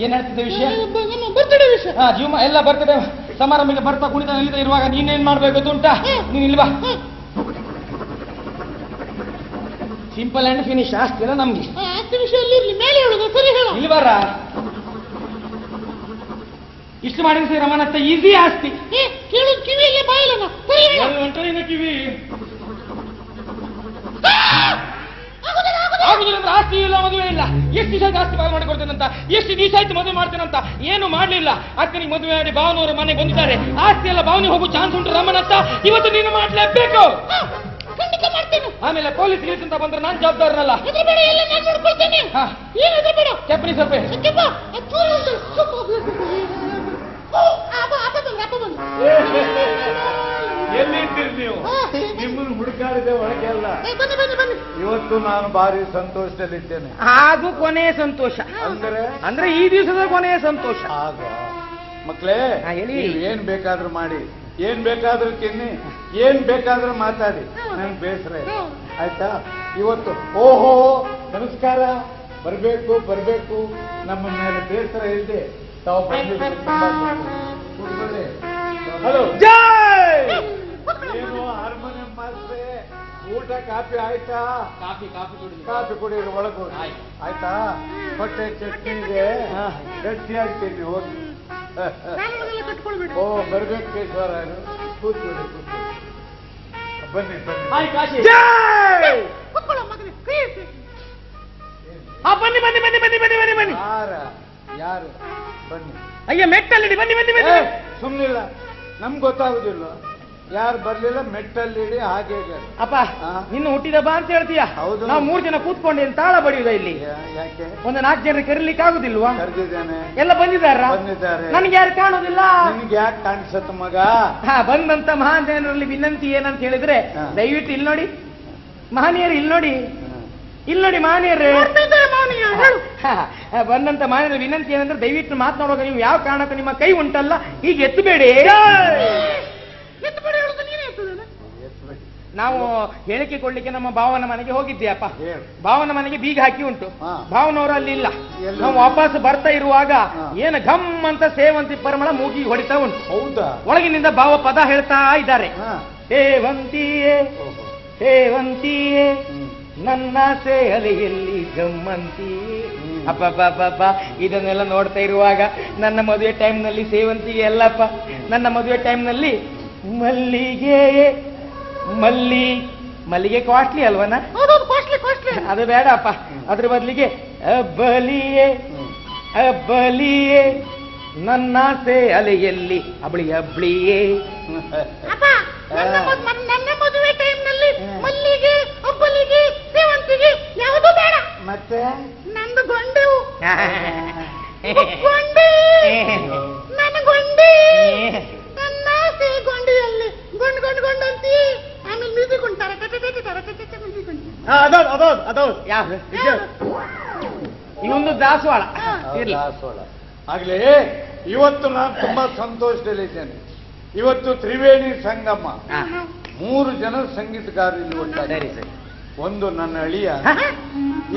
ಏನ್ ಹೇಳ್ತಿದ್ದೆ ವಿಷಯ? ನಮ್ಮ ಬರ್ತಡೇ ವಿಷಯ. ಹಾ, ಜೀವ ಎಲ್ಲ ಬರ್ತಡೆ ಸಮಾರಂಭಕ್ಕೆ ಬರ್ತಾ ಕುಣಿತ ನಿಲ್ತಾ ಇರುವಾಗ ನೀನೇನ್ ಮಾಡ್ಬೇಕು ಗೊತ್ತುಂಟಾ? ನೀನ್ ಇಲ್ವಾ? Simple and finish. ಆಸ್ತಿ ಅಲ್ಲ ನಮ್ಗೆ. ಆಸ್ತಿ ವಿಷಯ ಇರ್ಲಿ, ಮೇಲೆ ಹೇಳುದು ಸರಿ ಹೇಳ. ಇಲ್ವಾರ ಇಷ್ಟು ಮಾಡಿದ ಸರಿ ರಮನತ್ತ ಈಸಿ ಆಸ್ತಿ. ಕೇಳುದು ಕಿವಿಯಲ್ಲೇ ಬಾಯಿಲ್ಲನ ಸರಿ ಹೇಳ. ಒಂಟರಿನ ಕಿವಿ ಆಗುದಿಲ್ಲ ಅಂದ್ರೆ ಆಸ್ತಿ ಇಲ್ಲ, ಮದುವೆ ಇಲ್ಲ. ಎಷ್ಟು ದಿವಸ ಆಸ್ತಿ ಪಾಲು ಮಾಡಿ ಕೊಡ್ತೇನಂತ, ಎಷ್ಟು ದಿವಸ ಆಯ್ತು ಮದುವೆ ಮಾಡ್ತೇನಂತ, ಏನು ಮಾಡ್ಲಿಲ್ಲ. ಅಕ್ಕನಿಗೆ ಮದುವೆ ಮಾಡಿ ಭಾವನವರು ಮನೆಗೆ ಬಂದಿದ್ದಾರೆ. ಆಸ್ತಿ ಎಲ್ಲ ಭಾವನೆ ಹೋಗೋ ಚಾನ್ಸ್ ಉಂಟು ರಮನತ್ತ. ಇವತ್ತು ನೀನು ಮಾಡ್ಲೇಬೇಕು. ಖಂಡಿತ ಮಾಡ್ತೇನೆ. ಆಮೇಲೆ ಪೊಲೀಸ್ ಗಿಲೀಸ್ ಅಂತ ಬಂದ್ರೆ ನಾನ್ ಜವಾಬ್ದಾರನಲ್ಲ. ಹೆದರಬೇಡ, ಎಲ್ಲ ನಾನು ನೋಡ್ಕೊಳ್ತೇನೆ. ಏನು ಹೆದರಬೇಡ. ಚಪ್ಪಲಿ ಸ್ವಲ್ಪ ಎಲ್ಲಿದ್ದೀರಿ ನೀವು? ನಿಮ್ಮನ್ನು ಹುಡುಕಾಡಿದೆ ಒಳಗೆ ಅಲ್ಲ. ಬನ್ನಿ. ಇವತ್ತು ನಾನು ಭಾರಿ ಸಂತೋಷದಲ್ಲಿದ್ದೇನೆ. ಅದು ಕೊನೆಯ ಸಂತೋಷ. ಅಂದ್ರೆ ಈ ದಿವಸದ ಕೊನೆಯ ಸಂತೋಷ. ಆಗ ಮಕ್ಕಳೇ, ಹೇಳಿ. ನೀವು ಏನ್ ಬೇಕಾದ್ರೂ ಮಾಡಿ, ಏನ್ ಬೇಕಾದ್ರೂ ತಿನ್ನಿ, ಏನ್ ಬೇಕಾದ್ರೂ ಮಾತಾಡಿ, ನನ್ಗೆ ಬೇಸರ ಇಲ್ಲ. ಆಯ್ತಾ? ಇವತ್ತು ಓಹೋ ನಮಸ್ಕಾರ, ಬರ್ಬೇಕು ನಮ್ಮ ಮೇಲೆ ಬೇಸರ ಇಲ್ಲದೆ ತಾವು ಹಲೋ ಏನು ಹಾರ್ಮೋನಿಯಂ ಮಾಸ್ಟ್ರೆ, ಊಟ ಕಾಫಿ ಆಯ್ತಾ? ಕಾಫಿ ಕುಡಿಯೋದು ಒಳಗೆ ಆಯ್ತಾ? ಹೊಟ್ಟೆ ಚಟ್ನಿ ಇದೆ, ಗಟ್ಟಿ ಆಗ್ತೀನಿ ಹೋಗಿ. ಓ ಬರ್ಬೇಕು ಕೇಶವರ, ಕೂತ್ಕೊಳ್ಳಿ. ಬನ್ನಿ ಬನ್ನಿ. ಯಾರು ಬನ್ನಿ. ಅಯ್ಯ ಮೆಟ್ಟಲ್ಲಿ ಬನ್ನಿ. ಸುಮ್ನಿಲ್ಲ, ನಮ್ಗೆ ಗೊತ್ತಾಗುದಿಲ್ಲ. ಯಾರು ಬರ್ಲಿಲ್ಲ, ಮೆಟ್ಟಲ್ಲಿ ಹಾಗೆ ಅಪ್ಪ ನಿನ್ನ ಹುಟ್ಟಿದ ಬಾ ಅಂತ ಹೇಳ್ತೀಯ. ಹೌದು. ನಾವು 3 ಜನ ಕೂತ್ಕೊಂಡು ತಾಳ ಬಡಿಯುದ ಇಲ್ಲಿ? ಯಾಕೆ? ಒಂದು 4 ಜನ ಕರೀಲಿಕ್ಕೆ ಆಗುದಿಲ್ವಾ? ಕರೆದಿದ್ದೇನೆ, ಎಲ್ಲ ಬಂದಿದ್ದಾರೆ. ನನ್ಗೆ ಯಾರು ಕಾಣುದಿಲ್ಲ. ನಿನ್ಗೆ ಯಾಕೆ ಕಾಣಿಸತ್ತ ಮಗ? ಬಂದಂತ ಮಹಾನ್ ಜನರಲ್ಲಿ ವಿನಂತಿ ಏನಂತ ಹೇಳಿದ್ರೆ, ದಯವಿಟ್ಟು ಇಲ್ಲಿ ನೋಡಿ ಮಹನೀಯರು, ಇಲ್ಲಿ ನೋಡಿ ಮಹನೀಯರೇ, ಬಂದಂತ ಮಹನೀಯರ ವಿನಂತಿ ಏನಂದ್ರೆ ದಯವಿಟ್ಟು ಮಾತನಾಡುವಾಗ ನೀವು ಯಾವ ಕಾರಣಕ್ಕೂ ನಿಮ್ಮ ಕೈ ಉಂಟಲ್ಲ ಹೀಗೆ ಎತ್ತಬೇಡಿ. ನಾವು ಹೇಳಿಕೆ ಕೊಡ್ಲಿಕ್ಕೆ ನಮ್ಮ ಭಾವನ ಮನೆಗೆ ಹೋಗಿದ್ದೆ ಅಪ್ಪ. ಭಾವನ ಮನೆಗೆ ಬೀಗ ಹಾಕಿ ಉಂಟು, ಭಾವನವರು ಅಲ್ಲಿ ಇಲ್ಲ. ನಾವು ವಾಪಸ್ ಬರ್ತಾ ಇರುವಾಗ ಏನು ಘಮ್ ಅಂತ ಸೇವಂತಿ ಪರಿಮಳ ಮೂಗಿ ಹೊಡಿತಾ ಉಂಟು. ಹೌದಾ? ಒಳಗಿನಿಂದ ಭಾವ ಪದ ಹೇಳ್ತಾ ಇದ್ದಾರೆ. ಹೇವಂತಿಯೇ ಹೇವಂತಿಯೇ ನನ್ನ ಸೇಲೆಯಲ್ಲಿ ಗಮ್ಮಂತಿಯೇ. ಅಬ್ಬಬ್ಬಬ್ಬ, ಇದನ್ನೆಲ್ಲ ನೋಡ್ತಾ ಇರುವಾಗ ನನ್ನ ಮದುವೆ ಟೈಮ್ನಲ್ಲಿ ಸೇವಂತಿಗೆ ಅಲ್ಲಪ್ಪ, ನನ್ನ ಮದುವೆ ಟೈಮ್ನಲ್ಲಿ ಮಲ್ಲಿಗೆ ಕಾಸ್ಟ್ಲಿ ಅಲ್ವನ? ಅದು ಬೇಡಪ್ಪ, ಅದ್ರ ಬದಲಿಗೆ ಅಬ್ಬಲಿಯೇ ನನ್ನಾಸೆ ಅಲೆಯಲ್ಲಿ ಅಬ್ಳಿಯೇ. ನನ್ನ ಮದುವೆ ಟೈಮ್ನಲ್ಲಿ ಮಲ್ಲಿಗೆ, ಅಬ್ಬಲಿಗೆ, ಸೇವಂತಿಗೆ ಯಾವುದು ಬೇಡ. ಮತ್ತೆ ನಂದು ಗೊಂಡು ನನ್ನ ಗೊಂಡಿ, ನನ್ನ ಆಸೆ ಗೊಂಡಿಯಲ್ಲಿ ಗೊಂಡು ಅಂತೀ. ಆಮೇಲೆ ಮ್ಯೂಸಿಕ್ ಉಂಟಾರ ಮ್ಯೂಸಿಕ್ ಉಂಟು. ಇವೊಂದು ದಾಸವಾಳ ಆಗ್ಲೇ. ಇವತ್ತು ನಾನು ತುಂಬಾ ಸಂತೋಷದಲ್ಲಿದ್ದೇನೆ. ಇವತ್ತು ತ್ರಿವೇಣಿ ಸಂಗಮ, 3 ಜನ ಸಂಗೀತಗಾರರು ಇಲ್ಲಿ ಒಟ್ಟಾರೆ. ಒಂದು ನನ್ನ ಅಳಿಯ,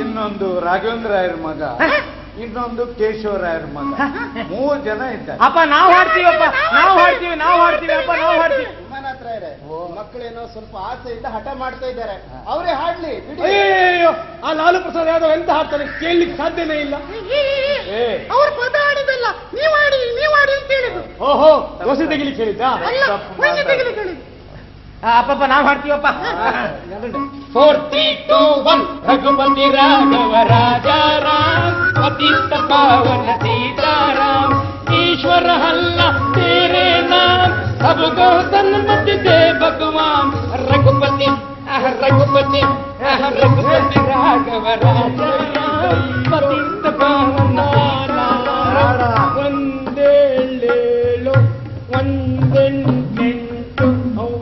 ಇನ್ನೊಂದು ರಾಘವೇಂದ್ರ ರಾಯರ ಮಗ, ಇನ್ನೊಂದು ಕೇಶವರಾಯರ ಮಗ. 3 ಜನ ಇದ್ದಾರೆ. ಅಪ್ಪ ನಾವು ಹಾಡ್ತೀವಪ್ಪ, ನಾವು ಹಾಡ್ತೀವಿ ಅಪ್ಪ, ನಾವು ಹಾಡ್ತೀವಿ. ಮಕ್ಕಳೇನೋ ಸ್ವಲ್ಪ ಆಸೆಯಿಂದ ಹಠ ಮಾಡ್ತಾ ಇದ್ದಾರೆ, ಅವರೇ ಹಾಡ್ಲಿ. ಅಯ್ಯೋ, ಆ ಲಾಲು ಪ್ರಸಾದ್ ಯಾದವ್ ಎಂತ ಹಾಡ್ತಾರೆ ಕೇಳಲಿಕ್ಕೆ ಸಾಧ್ಯನೇ ಇಲ್ಲ. ಅವ್ರು ಪದ ಆಡಿದಲ್ಲ, ನೀವಾಡಿ ಅಂತ ಹೇಳಿದ್ರು. ಓಹೋ, ದೋಸೆ ತೆಗಿಲಿಕ್ಕೆ ಹೇಳಿದ್ದ? ತೆಗಿಲಿಕ್ಕೆ ಹೇಳಿದ್ರು. ಅಪ್ಪಪ್ಪ ನಾವು ಹಾಡ್ತೀವಪ್ಪ. 4 3 2 1 ರಘುಪತಿ ರಾಘವ ರಾಜಾರಾಮ್ ಪತಿತ ಪಾವನ ಸೀತಾರಾಮ್ ಈಶ್ವರ ಹಲ್ಲ ತೇರೆ ನಾಮ್ ಸಬ್ಕೋ ರಘುಪತಿ ರಘುಪತಿ ರಾಘವ ರಾಜ ಪತಿತ ಪಾವನ ಒಂದೇಳೇಳು ಒಂದೆಂಟೆಂಟು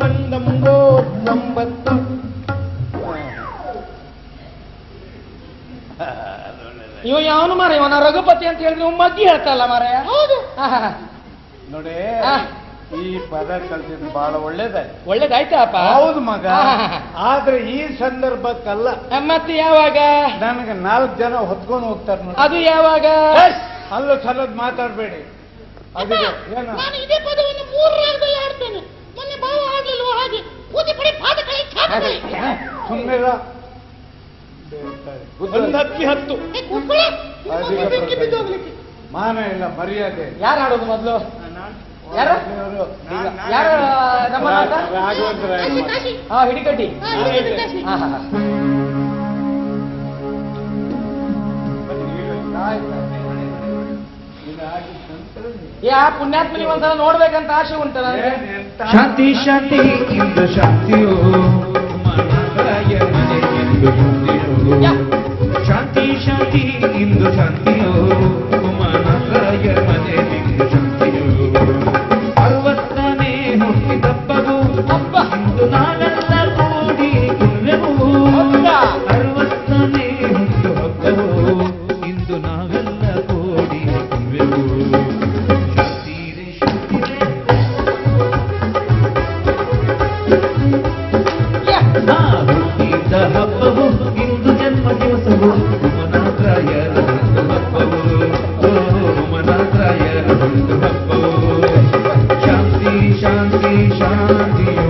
ಒಂದೊಂಬತ್ತು ಇವ ಯಾವನು ಮಾರ ಇವನ ರಘುಪತಿ ಅಂತ ಹೇಳಿದ್ರೆ ಮಗ್ಗಿ ಹೇಳ್ತಲ್ಲ ಮಾರ. ಹೌದು. ನೋಡಿ ಈ ಪದ ಕಲ್ತಿದ್ದು ಬಹಳ ಒಳ್ಳೇದಾಯ್ತು. ಒಳ್ಳೇದಾಯ್ತಪ್ಪ. ಹೌದು ಮಗ. ಆದ್ರೆ ಈ ಸಂದರ್ಭಕ್ಕಲ್ಲ. ಮತ್ತೆ ಯಾವಾಗ? ನನಗೆ 4 ಜನ ಹೊತ್ಕೊಂಡು ಹೋಗ್ತಾರೆ ನೋಡಿ. ಅದು ಯಾವಾಗ? ಅಲ್ಲ ಸಲದ್ ಮಾತಾಡ್ಬೇಡಿ. ಅದಕ್ಕೆ ಏನು ನಾನು ಇದೇ ಪದವನ್ನು 3 ರಾಗದಲ್ಲಿ ಆಡ್ತೇನೆ. ಮೊನ್ನೆ ಭಾವ ಆಗ್ಲಿಲ್ವ ಹಾಗೆ ಪೂಜೆ ಪಡಿ ಪಾದ ಕೈ ಚಾಪಲಿ. ಸುಮ್ಮನೆ ಒಂದು ಹಕ್ಕಿ 10 ಕೂತ್ಕೊಳ್ಳಿ. ಬಿದ್ದೋಗ್ಲಿಕ್ಕೆ ಮಾನ ಇಲ್ಲ, ಮರ್ಯಾದೆ. ಯಾರು ಆಡೋದು ಮೊದಲು? ಯಾರು ಯಾರು? ನಮ್ಮ ರಾಘವೇಂದ್ರ ಕಾಶಿ. ಹಾ ಹಿಡಿಕಟ್ಟಿ. ಕಾಶಿ. ಯಾ ಪುಣ್ಯಾತ್ಮನಿ ಒಂದ್ಸಲ ನೋಡ್ಬೇಕಂತ ಆಸೆ ಉಂಟು ನನಗೆ. ಶಾಂತಿ ಶಾಂತಿ ಇಂದು ಶಾಂತಿಯೋ ಮನರಾಯ ಮನೆ ಇಂದು ಶಾಂತಿಯೋ ಶಾಂತಿ ಶಾಂತಿ ಇಂದು ಶಾಂತಿಯೋ ಮನರಾಯ ಮನೆ ಇಂದು ಶಾಂತಿಯೋ 60ನೇ ಹುಟ್ಟಿದಬ್ಬವು ಹಬ್ಬ ಇಂದು ನಾವೆಲ್ಲ ಕೂಡಿ ಕುಲ್ಲೆವು 60ನೇ ಹುಟ್ಟು ಹಬ್ಬವು ಇಂದು ನಾವೆಲ್ಲ ಕೂಡಿ ಕುಲ್ಲೆವು ಹಬ್ಬವು ಇಂದು ಜನ್ಮ ದಿವಸವು ಮನಾದ್ರಾಯರ ಹಬ್ಬವು ಮನಾದ್ರಾಯರ ಹಬ್ಬವು ಶಾಂತಿ ಶಾಂತಿ ಶಾಂತಿಯು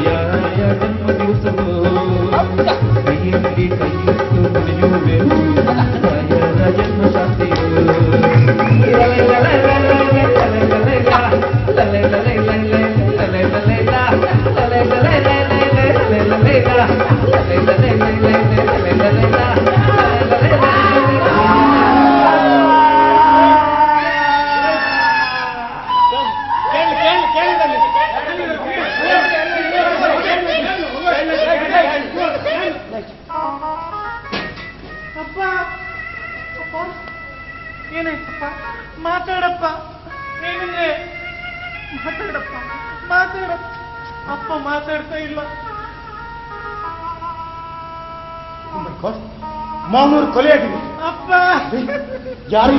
ಯಾರ ಜನ್ಮ ದಿವಸವು ಕೈಯಲ್ಲಿ ಕೈಯಿಟ್ಟು ನಡೆಯುವೆವು ರಾಯರ ಜನ್ಮ ಶಾಂತಿಯು ಏನಾಯ್ತಪ್ಪ? ಮಾತಾಡಪ್ಪ. ಏನಿದೆ? ಮಾತಾಡಪ್ಪ, ಮಾತಾಡಪ್ಪ. ಅಪ್ಪ ಮಾತಾಡ್ತಾ ಇಲ್ಲ. ಮಾವನೂರು ಕೊಲೆಯಾಗಿದೆ. ಅಪ್ಪ ಯಾರು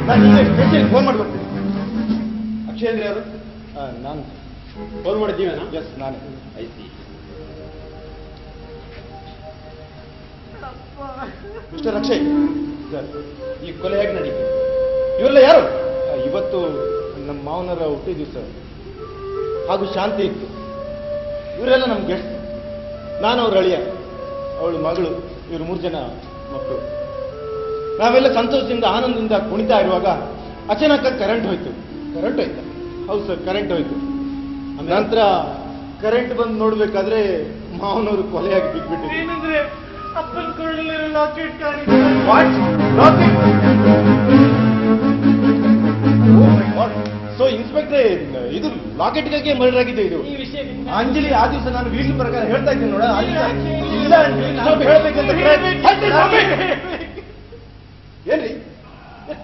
ನಾನು ಈಗ ಸ್ಟೇಷನ್ಗೆ ಫೋನ್ ಮಾಡ್ಬೇಕು. ಅಕ್ಷಯೇಂದ್ರ ಯಾರು? ನಾನು ಫೋನ್ ಮಾಡಿದ್ದೀವೇನಾ? ಎಸ್ ನಾನೇ. ಐಸಿ ಮಿಸ್ಟರ್ ಅಕ್ಷಯ್ ಸರ್, ಈ ಕೊಲೆ ಹೇಗೆ ನಡೀತು? ಇವರೆಲ್ಲ ಯಾರು? ಇವತ್ತು ನಮ್ಮ ಮಾವನರ ಹುಟ್ಟಿದ ದಿವಸ ಹಾಗೂ ಶಾಂತಿ ಇತ್ತು. ಇವರೆಲ್ಲ ನಮ್ಮ ಗೆಸ್ಟ್. ನಾನು ಅವ್ರ ಅಳಿಯ, ಅವಳು ಮಗಳು, ಇವರು 3 ಜನ ಮಕ್ಕಳು. ನಾವೆಲ್ಲ ಸಂತೋಷದಿಂದ ಆನಂದದಿಂದ ಕುಣಿತಾ ಇರುವಾಗ ಅಚಾನಕ ಕರೆಂಟ್ ಹೋಯ್ತು. ಕರೆಂಟ್ ಹೋಯ್ತಾ? ಹೌದು ಸರ್, ಕರೆಂಟ್ ಹೋಯ್ತು. ನಂತರ ಕರೆಂಟ್ ಬಂದು ನೋಡ್ಬೇಕಾದ್ರೆ ಮಾವನವರು ಕೊಲೆಯಾಗಿ ಬಿದ್ಬಿಟ್ಟಿದ್ರು. ಏನಂದ್ರೆ ಅಪ್ಪನ ಕೊಳ್ಳಿರೋ ಲಾಕೆಟ್ ಸೊ ಇನ್ಸ್ಪೆಕ್ಟ್ರೆ, ಇದು ಲಾಕೆಟ್ಗಾಗಿ ಮರ್ಡರ್ ಆಗಿದೆ. ಇದು ಈ ವಿಷಯ ಅಂಜಲಿ ಆ ದಿವಸ ನಾನು ವೀಡಿಯೋ ಪ್ರಕಾರ ಹೇಳ್ತಾ ಇದ್ದೀನಿ ನೋಡ. ಇಲ್ಲ ಅಂಜಲಿ ಹೇಳ್ಬೇಕಂತ ಏನ್ರಿ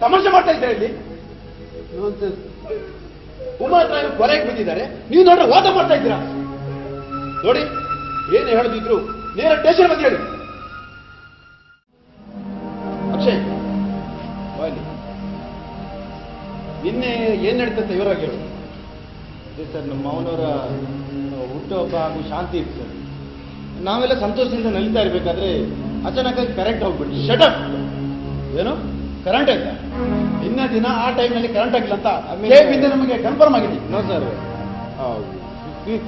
ತಮಾಷೆ ಮಾಡ್ತಾ ಇದ್ದಾರೆ ಇಲ್ಲಿ? ಉಮಾ ಹತ್ರ ಕೊಲೆಗೆ ಬಿದ್ದಿದ್ದಾರೆ, ನೀವು ನೋಡ್ರೆ ವಾದ ಮಾಡ್ತಾ ಇದ್ದೀರಾ? ನೋಡಿ, ಏನು ಹೇಳದಿದ್ರು ನೇರ ಸ್ಟೇಷನ್ ಬಗ್ಗೆ ಹೇಳಿ. ಅಕ್ಷಯ್ ಬಾಯ್ಲಿ, ನಿನ್ನೆ ಏನ್ ನಡೀತಂತ ಇವರಾಗಿ ಹೇಳು. ಅದೇ ಸರ್, ನಮ್ಮ ಮಾವನವರ ಹುಟ್ಟುಹಬ್ಬ ಹಾಗೂ ಶಾಂತಿ ಇತ್ತು ಸರ್. ನಾವೆಲ್ಲ ಸಂತೋಷದಿಂದ ನಲಿತಾ ಇರ್ಬೇಕಾದ್ರೆ ಅಚಾನಕ್ಕಾಗಿ ಕರೆಂಟ್ ಹೋಗ್ಬಿಟ್ಟು. ಶಟಪ್. ಏನು ಕರೆಂಟ್ ಆಯ್ತಾ? ನಿನ್ನೆ ದಿನ ಆ ಟೈಮ್ನಲ್ಲಿ ಕರೆಂಟ್ ಆಗಿಲ್ಲ ಅಂತ ಕೇಬಿಂದ ನಮಗೆ ಕನ್ಫರ್ಮ್ ಆಗಿದೆ. ನೋ ಸರ್,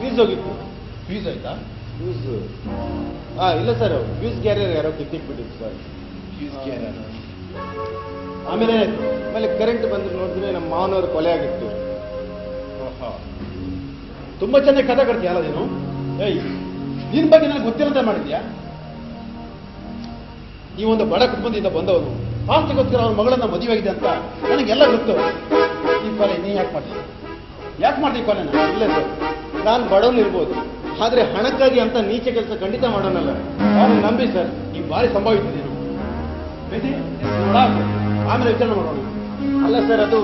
ಫೀಸ್ ಹೋಗಿತ್ತು. ಫೀಸ್ ಆಯ್ತಾ? ಫ್ಯೂಸ್ ಇಲ್ಲ ಸರ್, ಫ್ಯೂಸ್ ಕ್ಯಾರಿಯರ್ ಯಾರೋ ಕಿತ್ತಿಟ್ಬಿಟ್ಟಿತ್ತು ಸರ್. Fuse carrier. ಆಮೇಲೆ ಕರೆಂಟ್ ಬಂದು ನೋಡಿದ್ರೆ ನಮ್ಮ ಮಾವನವರು ಕೊಲೆ ಆಗಿತ್ತು. ತುಂಬಾ ಚೆನ್ನಾಗಿ ಕಥೆ ಕಟ್ತೀಯ ಅಲ್ಲ ನೀನು? ಏಯ್, ನಿನ್ ಬಗ್ಗೆ ನನಗೆ ಗೊತ್ತಿರಂತೆ ಮಾಡಿದ್ಯಾ? ಈ ಒಂದು ಬಡ ಕುಟುಂಬದಿಂದ ಬಂದವನು, ಆಸ್ತಿಗೋಸ್ಕರ ಅವ್ರ ಮಗಳನ್ನ ಮದುವೆ ಆಗಿದೆ ಅಂತ ನನಗೆಲ್ಲ ಗೊತ್ತು. ಈ ಕೊಲೆ ನೀ ಯಾಕೆ ಮಾಡ್ತೀನಿ? ಯಾಕೆ ಮಾಡ್ತೀನಿ ಕೊಲೆನ? ಇಲ್ಲ ಸರ್, ನಾನು ಬಡವನು ಇರ್ಬೋದು, ಆದ್ರೆ ಹಣಕ್ಕಾಗಿ ಅಂತ ನೀಚ ಕೆಲಸ ಖಂಡಿತ ಮಾಡೋಣಲ್ಲ. ನಂಬಿ ಸರ್, ನೀವು ಭಾರಿ ಸಂಭಾವಿಸಿದ್ದೀರಿ. ಆಮೇಲೆ ವಿಚಾರಣೆ ಮಾಡೋಣ. ಅಲ್ಲ ಸರ್, ಅದು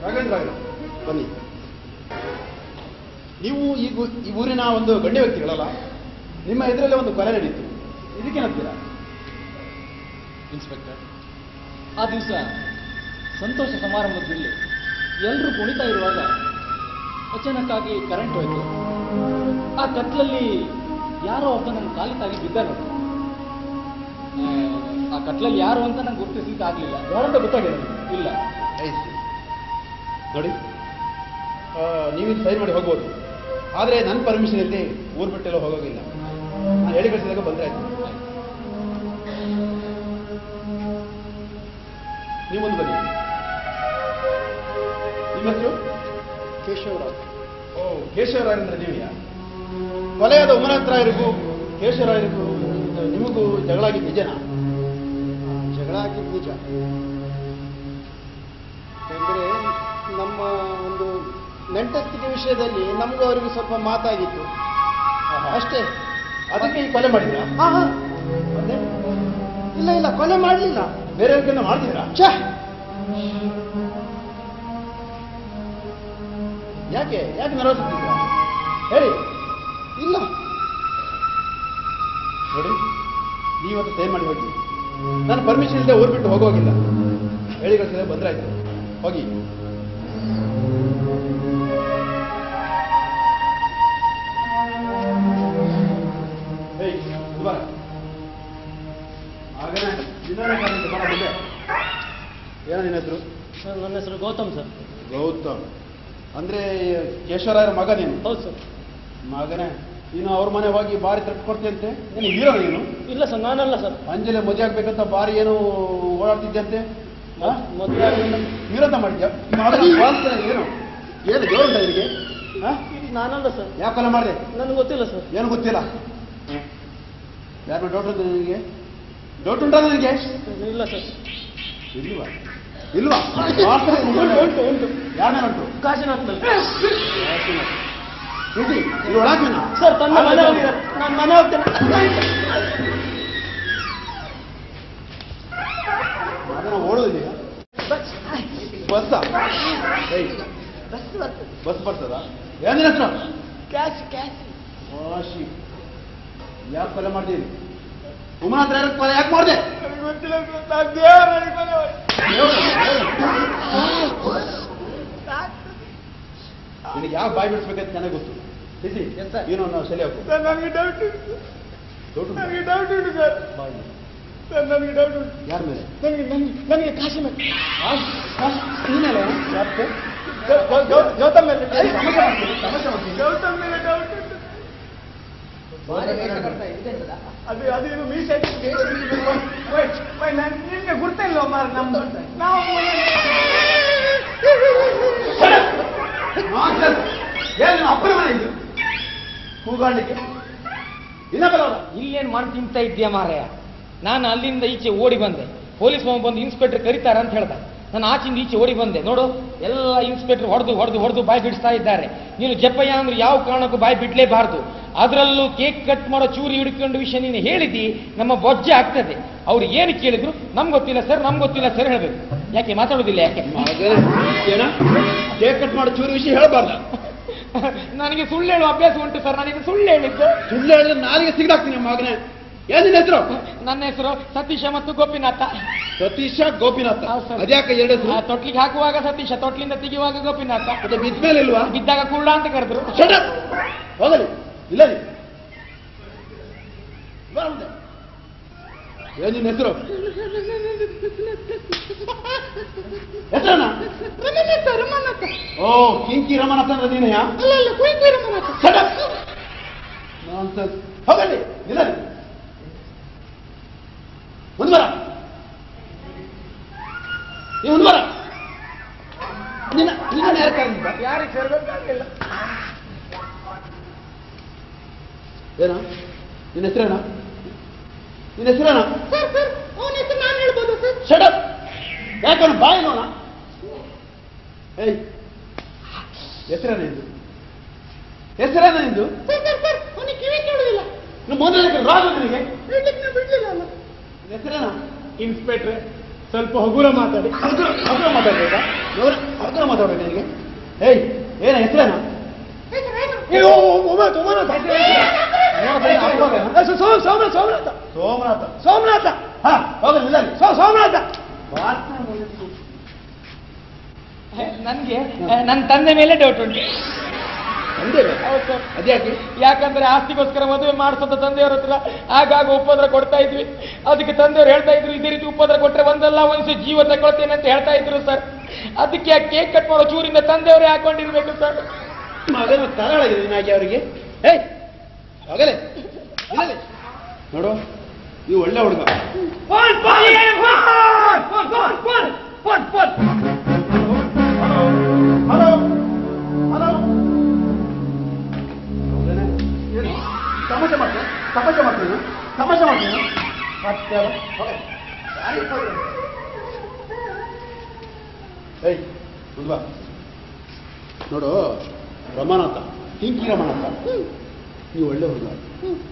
ರಾಘವೇಂದ್ರ ಬನ್ನಿ. ನೀವು ಈ ಊರಿನ ಒಂದು ಗಣ್ಯ ವ್ಯಕ್ತಿಗಳಲ್ಲ, ನಿಮ್ಮ ಎದುರಲ್ಲೇ ಒಂದು ಕೊಲೆ ನಡೀತು, ಇದಕ್ಕೇನಂತೀರಾ? ಇನ್ಸ್ಪೆಕ್ಟರ್, ಆ ದಿವಸ ಸಂತೋಷ ಸಮಾರಂಭದಲ್ಲಿ ಎಲ್ಲರೂ ಕುಣಿತಾ ಇರುವಾಗ ಅಚಾನಕ್ಕಾಗಿ ಕರೆಂಟ್ ಹೋಯ್ತು. ಆ ಕತ್ಲಲ್ಲಿ ಯಾರೋ ಒಬ್ಬ ನನ್ನ ಕಾಲಿ ತಾಗಿ ಬಿದ್ದ ನೋಡಿ. ಆ ಕತ್ಲಲ್ಲಿ ಯಾರು ಅಂತ ನಂಗೆ ಗುರುತಿಸ್ಲಿಕ್ಕೆ ಆಗಲಿಲ್ಲ. ಯಾರಂತ ಗೊತ್ತಾಗಿಲ್ಲ. ಇಲ್ಲ ನೋಡಿ, ನೀವಿದು ಸೈನ್ ಮಾಡಿ ಹೋಗ್ಬೋದು, ಆದರೆ ನನ್ನ ಪರ್ಮಿಷನ್ ಇಲ್ಲದೆ ಊರು ಬಿಟ್ಟೆಲ್ಲ ಹೋಗೋಗಿಲ್ಲ. ನಾನು ಹೇಳಿ ಕಳಿಸಿದಾಗ ಬಂದ್ರೆ ಆಯ್ತು. ನೀವೊಂದು ಬನ್ನಿ. ನಿಮ್ಮ ಹೆಸರು? ಕೇಶವರಾವ್. ಓ, ಕೇಶವರಾವ್ ಅಂದ್ರೆ ನೀವ್ಯಾ? ಕೊಲೆಯಾದ ಉಮನಾಥರಾಯರಿಗೂ ಕೇಶವರಾಯರಿಗೂ ನಿಮಗೂ ಜಗಳ ಆಗಿದ್ದು ನಿಜನಾ? ಜಗಳ ಆಗಿದ್ದು ನಿಜ. ಅಂದರೆ ನಮ್ಮ ಒಂದು ನೆಂಟಸ್ತಿಕೆ ವಿಷಯದಲ್ಲಿ ನಮಗೂ ಅವರಿಗೂ ಸ್ವಲ್ಪ ಮಾತಾಗಿತ್ತು ಅಷ್ಟೇ. ಅದಕ್ಕೆ ಈ ಕೊಲೆ ಮಾಡಿದ್ರ? ಇಲ್ಲ ಇಲ್ಲ, ಕೊಲೆ ಮಾಡಲಿಲ್ಲ. ಬೇರೆಯವ್ರಿಗೆಲ್ಲ ಮಾಡ್ತಿದ್ರಾ? ಯಾಕೆ ಯಾಕೆ ನರವತ್ತಿದ್ರ ಹೇಳಿ. ಇಲ್ಲ ನೋಡಿ, ನೀವತ್ತು ಸೈನ್ ಮಾಡಿ ಹೋಗಿ. ನಾನು ಪರ್ಮಿಷನ್ ಇಲ್ಲದೆ ಊರು ಬಿಟ್ಟು ಹೋಗೋಗಿಲ್ಲ. ಹೇಳಿ ಕಳಿಸಿದ್ರೆ ಬಂದ್ರಾಯ್ತು, ಹೋಗಿ. ಏನೋ ನಿನ್ನ ಹೆಸರು? ಸರ್, ನನ್ನ ಹೆಸರು ಗೌತಮ್ ಸರ್. ಗೌತಮ್ ಅಂದ್ರೆ ಕೇಶವರಾಯರ ಮಗ ನೀನು? ಹೌದು ಸರ್. ಮಗನೇ, ನೀನು ಅವ್ರ ಮನೆ ಹೋಗಿ ಬಾರಿ ತಟ್ಟು ಕೊಡ್ತೀಯಂತೆ. ನೀನು ಹೀರೋ ನೀನು? ಇಲ್ಲ ಸರ್, ನಾನಲ್ಲ ಸರ್. ಅಂಜಲೆ ಮದುವೆ ಆಗ್ಬೇಕಂತ ಬಾರಿ ಏನು ಓಡಾಡ್ತಿದ್ದಂತೆ. ಮದುವೆ ಹೀರೋಂತ ಮಾಡಿದ್ಯಾ? ಏನು ಏನು ಗೌರವ ಇವರಿಗೆ? ನಾನಲ್ಲ ಸರ್. ಯಾಕೆಲ್ಲ ಮಾಡಿದೆ? ನನಗೆ ಗೊತ್ತಿಲ್ಲ ಸರ್. ಏನು ಗೊತ್ತಿಲ್ಲ? ಯಾರು ಡೌಟ್ ಉಂಟು ನಿನಗೆ? ಡೌಟ್ ಉಂಟಾ ನನಗೆ? ಇಲ್ಲ ಸರ್. ಇಲ್ವಾ? ಇಲ್ವಾ? ಉಂಟು. ಯಾರ ಉಂಟು? ಕಾಶಿನಾಥ್ ಇದು ಒಳಗಿನ ಸರ್. ತನ್ನ ಮನೆ ಹೋಗಿದ್ದಾರೆ. ನಾನು ಮನೆ ಹೋಗ್ತೇನೆ. ಅದನ್ನ ಓಡೋದಿಲ್ಲ. ಬಸ್ ಬರ್ತದ? ಏನಿಲ್ಲ ಸರ್. ವಾಶಿ ಯಾಕೆ ಕೊಲೆ ಮಾಡ್ತೀರಿ? ಉಮನಾಥ್ ಕೊಲೆ ಯಾಕೆ ಮಾಡಿದೆ? ನಿನಗೆ ಯಾವ ಬಾಯಿ ಬಿಡಿಸ್ಬೇಕಂತ ನನಗೆ ಗೊತ್ತು. ಬಿಸಿ ಏನೋ ನಾವು ಸೆಲೆ ಹಾಕು. ನನಗೆ ಡೌಟ್ ಡೌಟ್ ನನಗೆ ಡೌಟ್ ಉಂಟು ಸರ್. ನನಗೆ ಡೌಟ್ ಉಂಟು. ಯಾರ ಮೇಲೆ? ನನಗೆ ಕಾಶಿ ಮೇಲೆ. ನೀನಲ್ಲ ಗೌತಮ್ ಮೇಲೆ. ಗೌತಮ್ ಮೇಲೆ ಡೌಟ್ ಉಂಟು. ಅದು ಮೀಸೆ ನಿನ್ನೆ ಗುರ್ತಿಲ್ಲ ಮಾರ. ನಾವು ಏನು ಅಪ್ಪನ ಮನೆ ಇದು ಕೂಗಾಡ್ಲಿಕ್ಕೆ? ಇಲ್ಲೇನು ಮಾಡಿ ತಿಂತ ಇದ್ದೀಯ ಮಾರಾಯ? ನಾನು ಅಲ್ಲಿಂದ ಈಚೆ ಓಡಿ ಬಂದೆ. ಪೊಲೀಸ್ ಮಾವ ಬಂದು ಇನ್ಸ್ಪೆಕ್ಟರ್ ಕರೀತಾರೆ ಅಂತ ಹೇಳ್ದ. ನಾನು ಆಚಿಂದ ಈಚೆ ಓಡಿ ಬಂದೆ. ನೋಡು, ಎಲ್ಲ ಇನ್ಸ್ಪೆಕ್ಟರ್ ಹೊಡೆದು ಬಾಯಿ ಬಿಡಿಸ್ತಾ ಇದ್ದಾರೆ. ನೀನು ಜಪ್ಪಯ್ಯ ಅಂದ್ರೆ ಯಾವ ಕಾರಣಕ್ಕೂ ಬಾಯಿ ಬಿಡ್ಲೇಬಾರ್ದು. ಅದರಲ್ಲೂ ಕೇಕ್ ಕಟ್ ಮಾಡೋ ಚೂರಿ ಹಿಡ್ಕೊಂಡು ವಿಷಯ ನೀನು ಹೇಳಿದಿ, ನಮ್ಮ ಬೊಜ್ಜೆ ಆಗ್ತದೆ. ಅವ್ರು ಏನು ಕೇಳಿದ್ರು ನಮ್ಗೆ ಗೊತ್ತಿಲ್ಲ ಸರ್ ಹೇಳ್ಬೇಕು. ಯಾಕೆ ಮಾತಾಡೋದಿಲ್ಲ? ಯಾಕೆ ಕೇಕ್ ಕಟ್ ಮಾಡೋ ಚೂರಿ ವಿಷಯ ಹೇಳಬಾರ್ದ? ನನಗೆ ಸುಳ್ಳು ಹೇಳುವ ಅಭ್ಯಾಸ ಉಂಟು ಸರ್. ನನಗೆ ಸುಳ್ಳು ಹೇಳಿದ್ದು. ಸುಳ್ಳು ಹೇಳಿದ್ರೆ ನಾಲಿಗೆ ಸಿಗ್ದಾಕ್ತೀನಿ ಮಗನೇ. ಏನಿನ ಹೆಸರು? ನನ್ನ ಹೆಸರು ಸತೀಶ ಮತ್ತು ಗೋಪಿನಾಥ. ಸತೀಶ ಗೋಪಿನಾಥ. ಹೌದು ಸರ್. ಅದ್ಯಾಕೆ ಎರಡು ಹೆಸರು? ತೊಟ್ಲಿಗೆ ಹಾಕುವಾಗ ಸತೀಶ, ತೊಟ್ಲಿಂದ ತೆಗೆಯುವಾಗ ಗೋಪಿನಾಥ. ಮತ್ತೆ ಬಿದ್ಮೇಲೆ ಇಲ್ವಾ? ಬಿದ್ದಾಗ ಕುರುಡ ಅಂತ ಕರೆದ್ರು. ಹೋಗಲಿ ಇಲ್ಲ ರೀ. ಏನ್ ನಿನ್ನ ಹೆಸರು? ಹೆಸರಣ್ಣ? ಓ, ಕಿಂಕಿ ರಮನಾಥ ಅಂದ್ರೆ ನೀನೆಯಾ? ಹೋಗಲಿ ಇಲ್ಲ ರೀ. ಮುಂದೆ ಬರ, ನೀವು ಮುಂದೆ ಬರ. ನಿನ್ನ ಯಾರಿಗೆ ಸೇರ್ಬೇಕಾಗಿಲ್ಲ. ಏನ ನಿನ್ನ ಹೆಸರೇನ? ನಿನ್ನ ಹೆಸರೇನ? ಅವನ ಹೆಸರು ನಾನು ಹೇಳ್ಬೋದು ಸರ್. Shut up. ಯಾಕಂದ್ರೆ ಬಾಯಿ ನೋಡ. ಏಯ್, ಹೆಸರೇನಿಂದು ಹೆಸರೇನಿಂದು ಸರ್ ಅವನಿಗೆ ಕಿವಿ ಕೇಳುದಿಲ್ಲ. ಮೊದಲೇ ರಾಜು ನಿನಗೆ ಬಿಡ್ಲಿಕ್ಕೆ ಬಿಡ್ಲಿಲ್ಲ ಅಲ್ಲ. ಹೆಸರೇನ ಇನ್ಸ್ಪೆಕ್ಟ್ರೆ ಸ್ವಲ್ಪ ಹಗುರ ಮಾತಾಡಿ. ಹಗುರ ಮಾತಾಡ್ಬೇಕಾ? ಹಗುರ ಮಾತಾಡ್ಬೇಕು ನಿನಗೆ. ಏಯ್ ಏನ ಹೆಸರೇನ? ಸೋಮನಾಥ. ಸೋಮನಾಥ. ಹಾ ಹೋಗಲ್ಲ ಸೋಮನಾಥ. ನನ್ಗೆ ನನ್ನ ತಂದೆ ಮೇಲೆ ಡೌಟ್ ಉಂಟು. ಅದ್ಯಾಕೆ? ಯಾಕಂದ್ರೆ ಆಸ್ತಿಗೋಸ್ಕರ ಮದುವೆ ಮಾಡಿಸೋದ ತಂದೆಯವ್ರ ಹತ್ರ ಆಗಾಗ ಉಪದ್ರ ಕೊಡ್ತಾ ಇದ್ವಿ. ಅದಕ್ಕೆ ತಂದೆಯವ್ರು ಹೇಳ್ತಾ ಇದ್ರು ಇದೇ ರೀತಿ ಉಪದ್ರ ಕೊಟ್ರೆ ಒಂದಲ್ಲ ಒಂದ್ಸು ಜೀವ ತಗೊಳ್ತೇನೆ ಅಂತ ಹೇಳ್ತಾ ಇದ್ರು ಸರ್. ಅದಕ್ಕೆ ಆ ಕೇಕ್ ಕಟ್ ಮಾಡೋ ಚೂರಿಂದ ತಂದೆಯವರೇ ಹಾಕೊಂಡಿರ್ಬೇಕು ಸರ್. ಮಗನ ತರಳಾಗಿದೆ ನಾಗಿ ಅವರಿಗೆ. ಏಯ್ ಹೋಗಲೇ ನೋಡು ನೀವು ಒಳ್ಳೆ ಹುಡುಗ. ಹಲೋ ಹಲೋ ತಮಾಷೆ ಮಾಡ್ತೀನಿ ಏಯ್ ಬಾ ನೋಡು ರಮಾನಾಥ ಟಿಂಕಿ ರಮಾನಾಥ ನೀವು ಒಳ್ಳೆ ಹುಡುಗ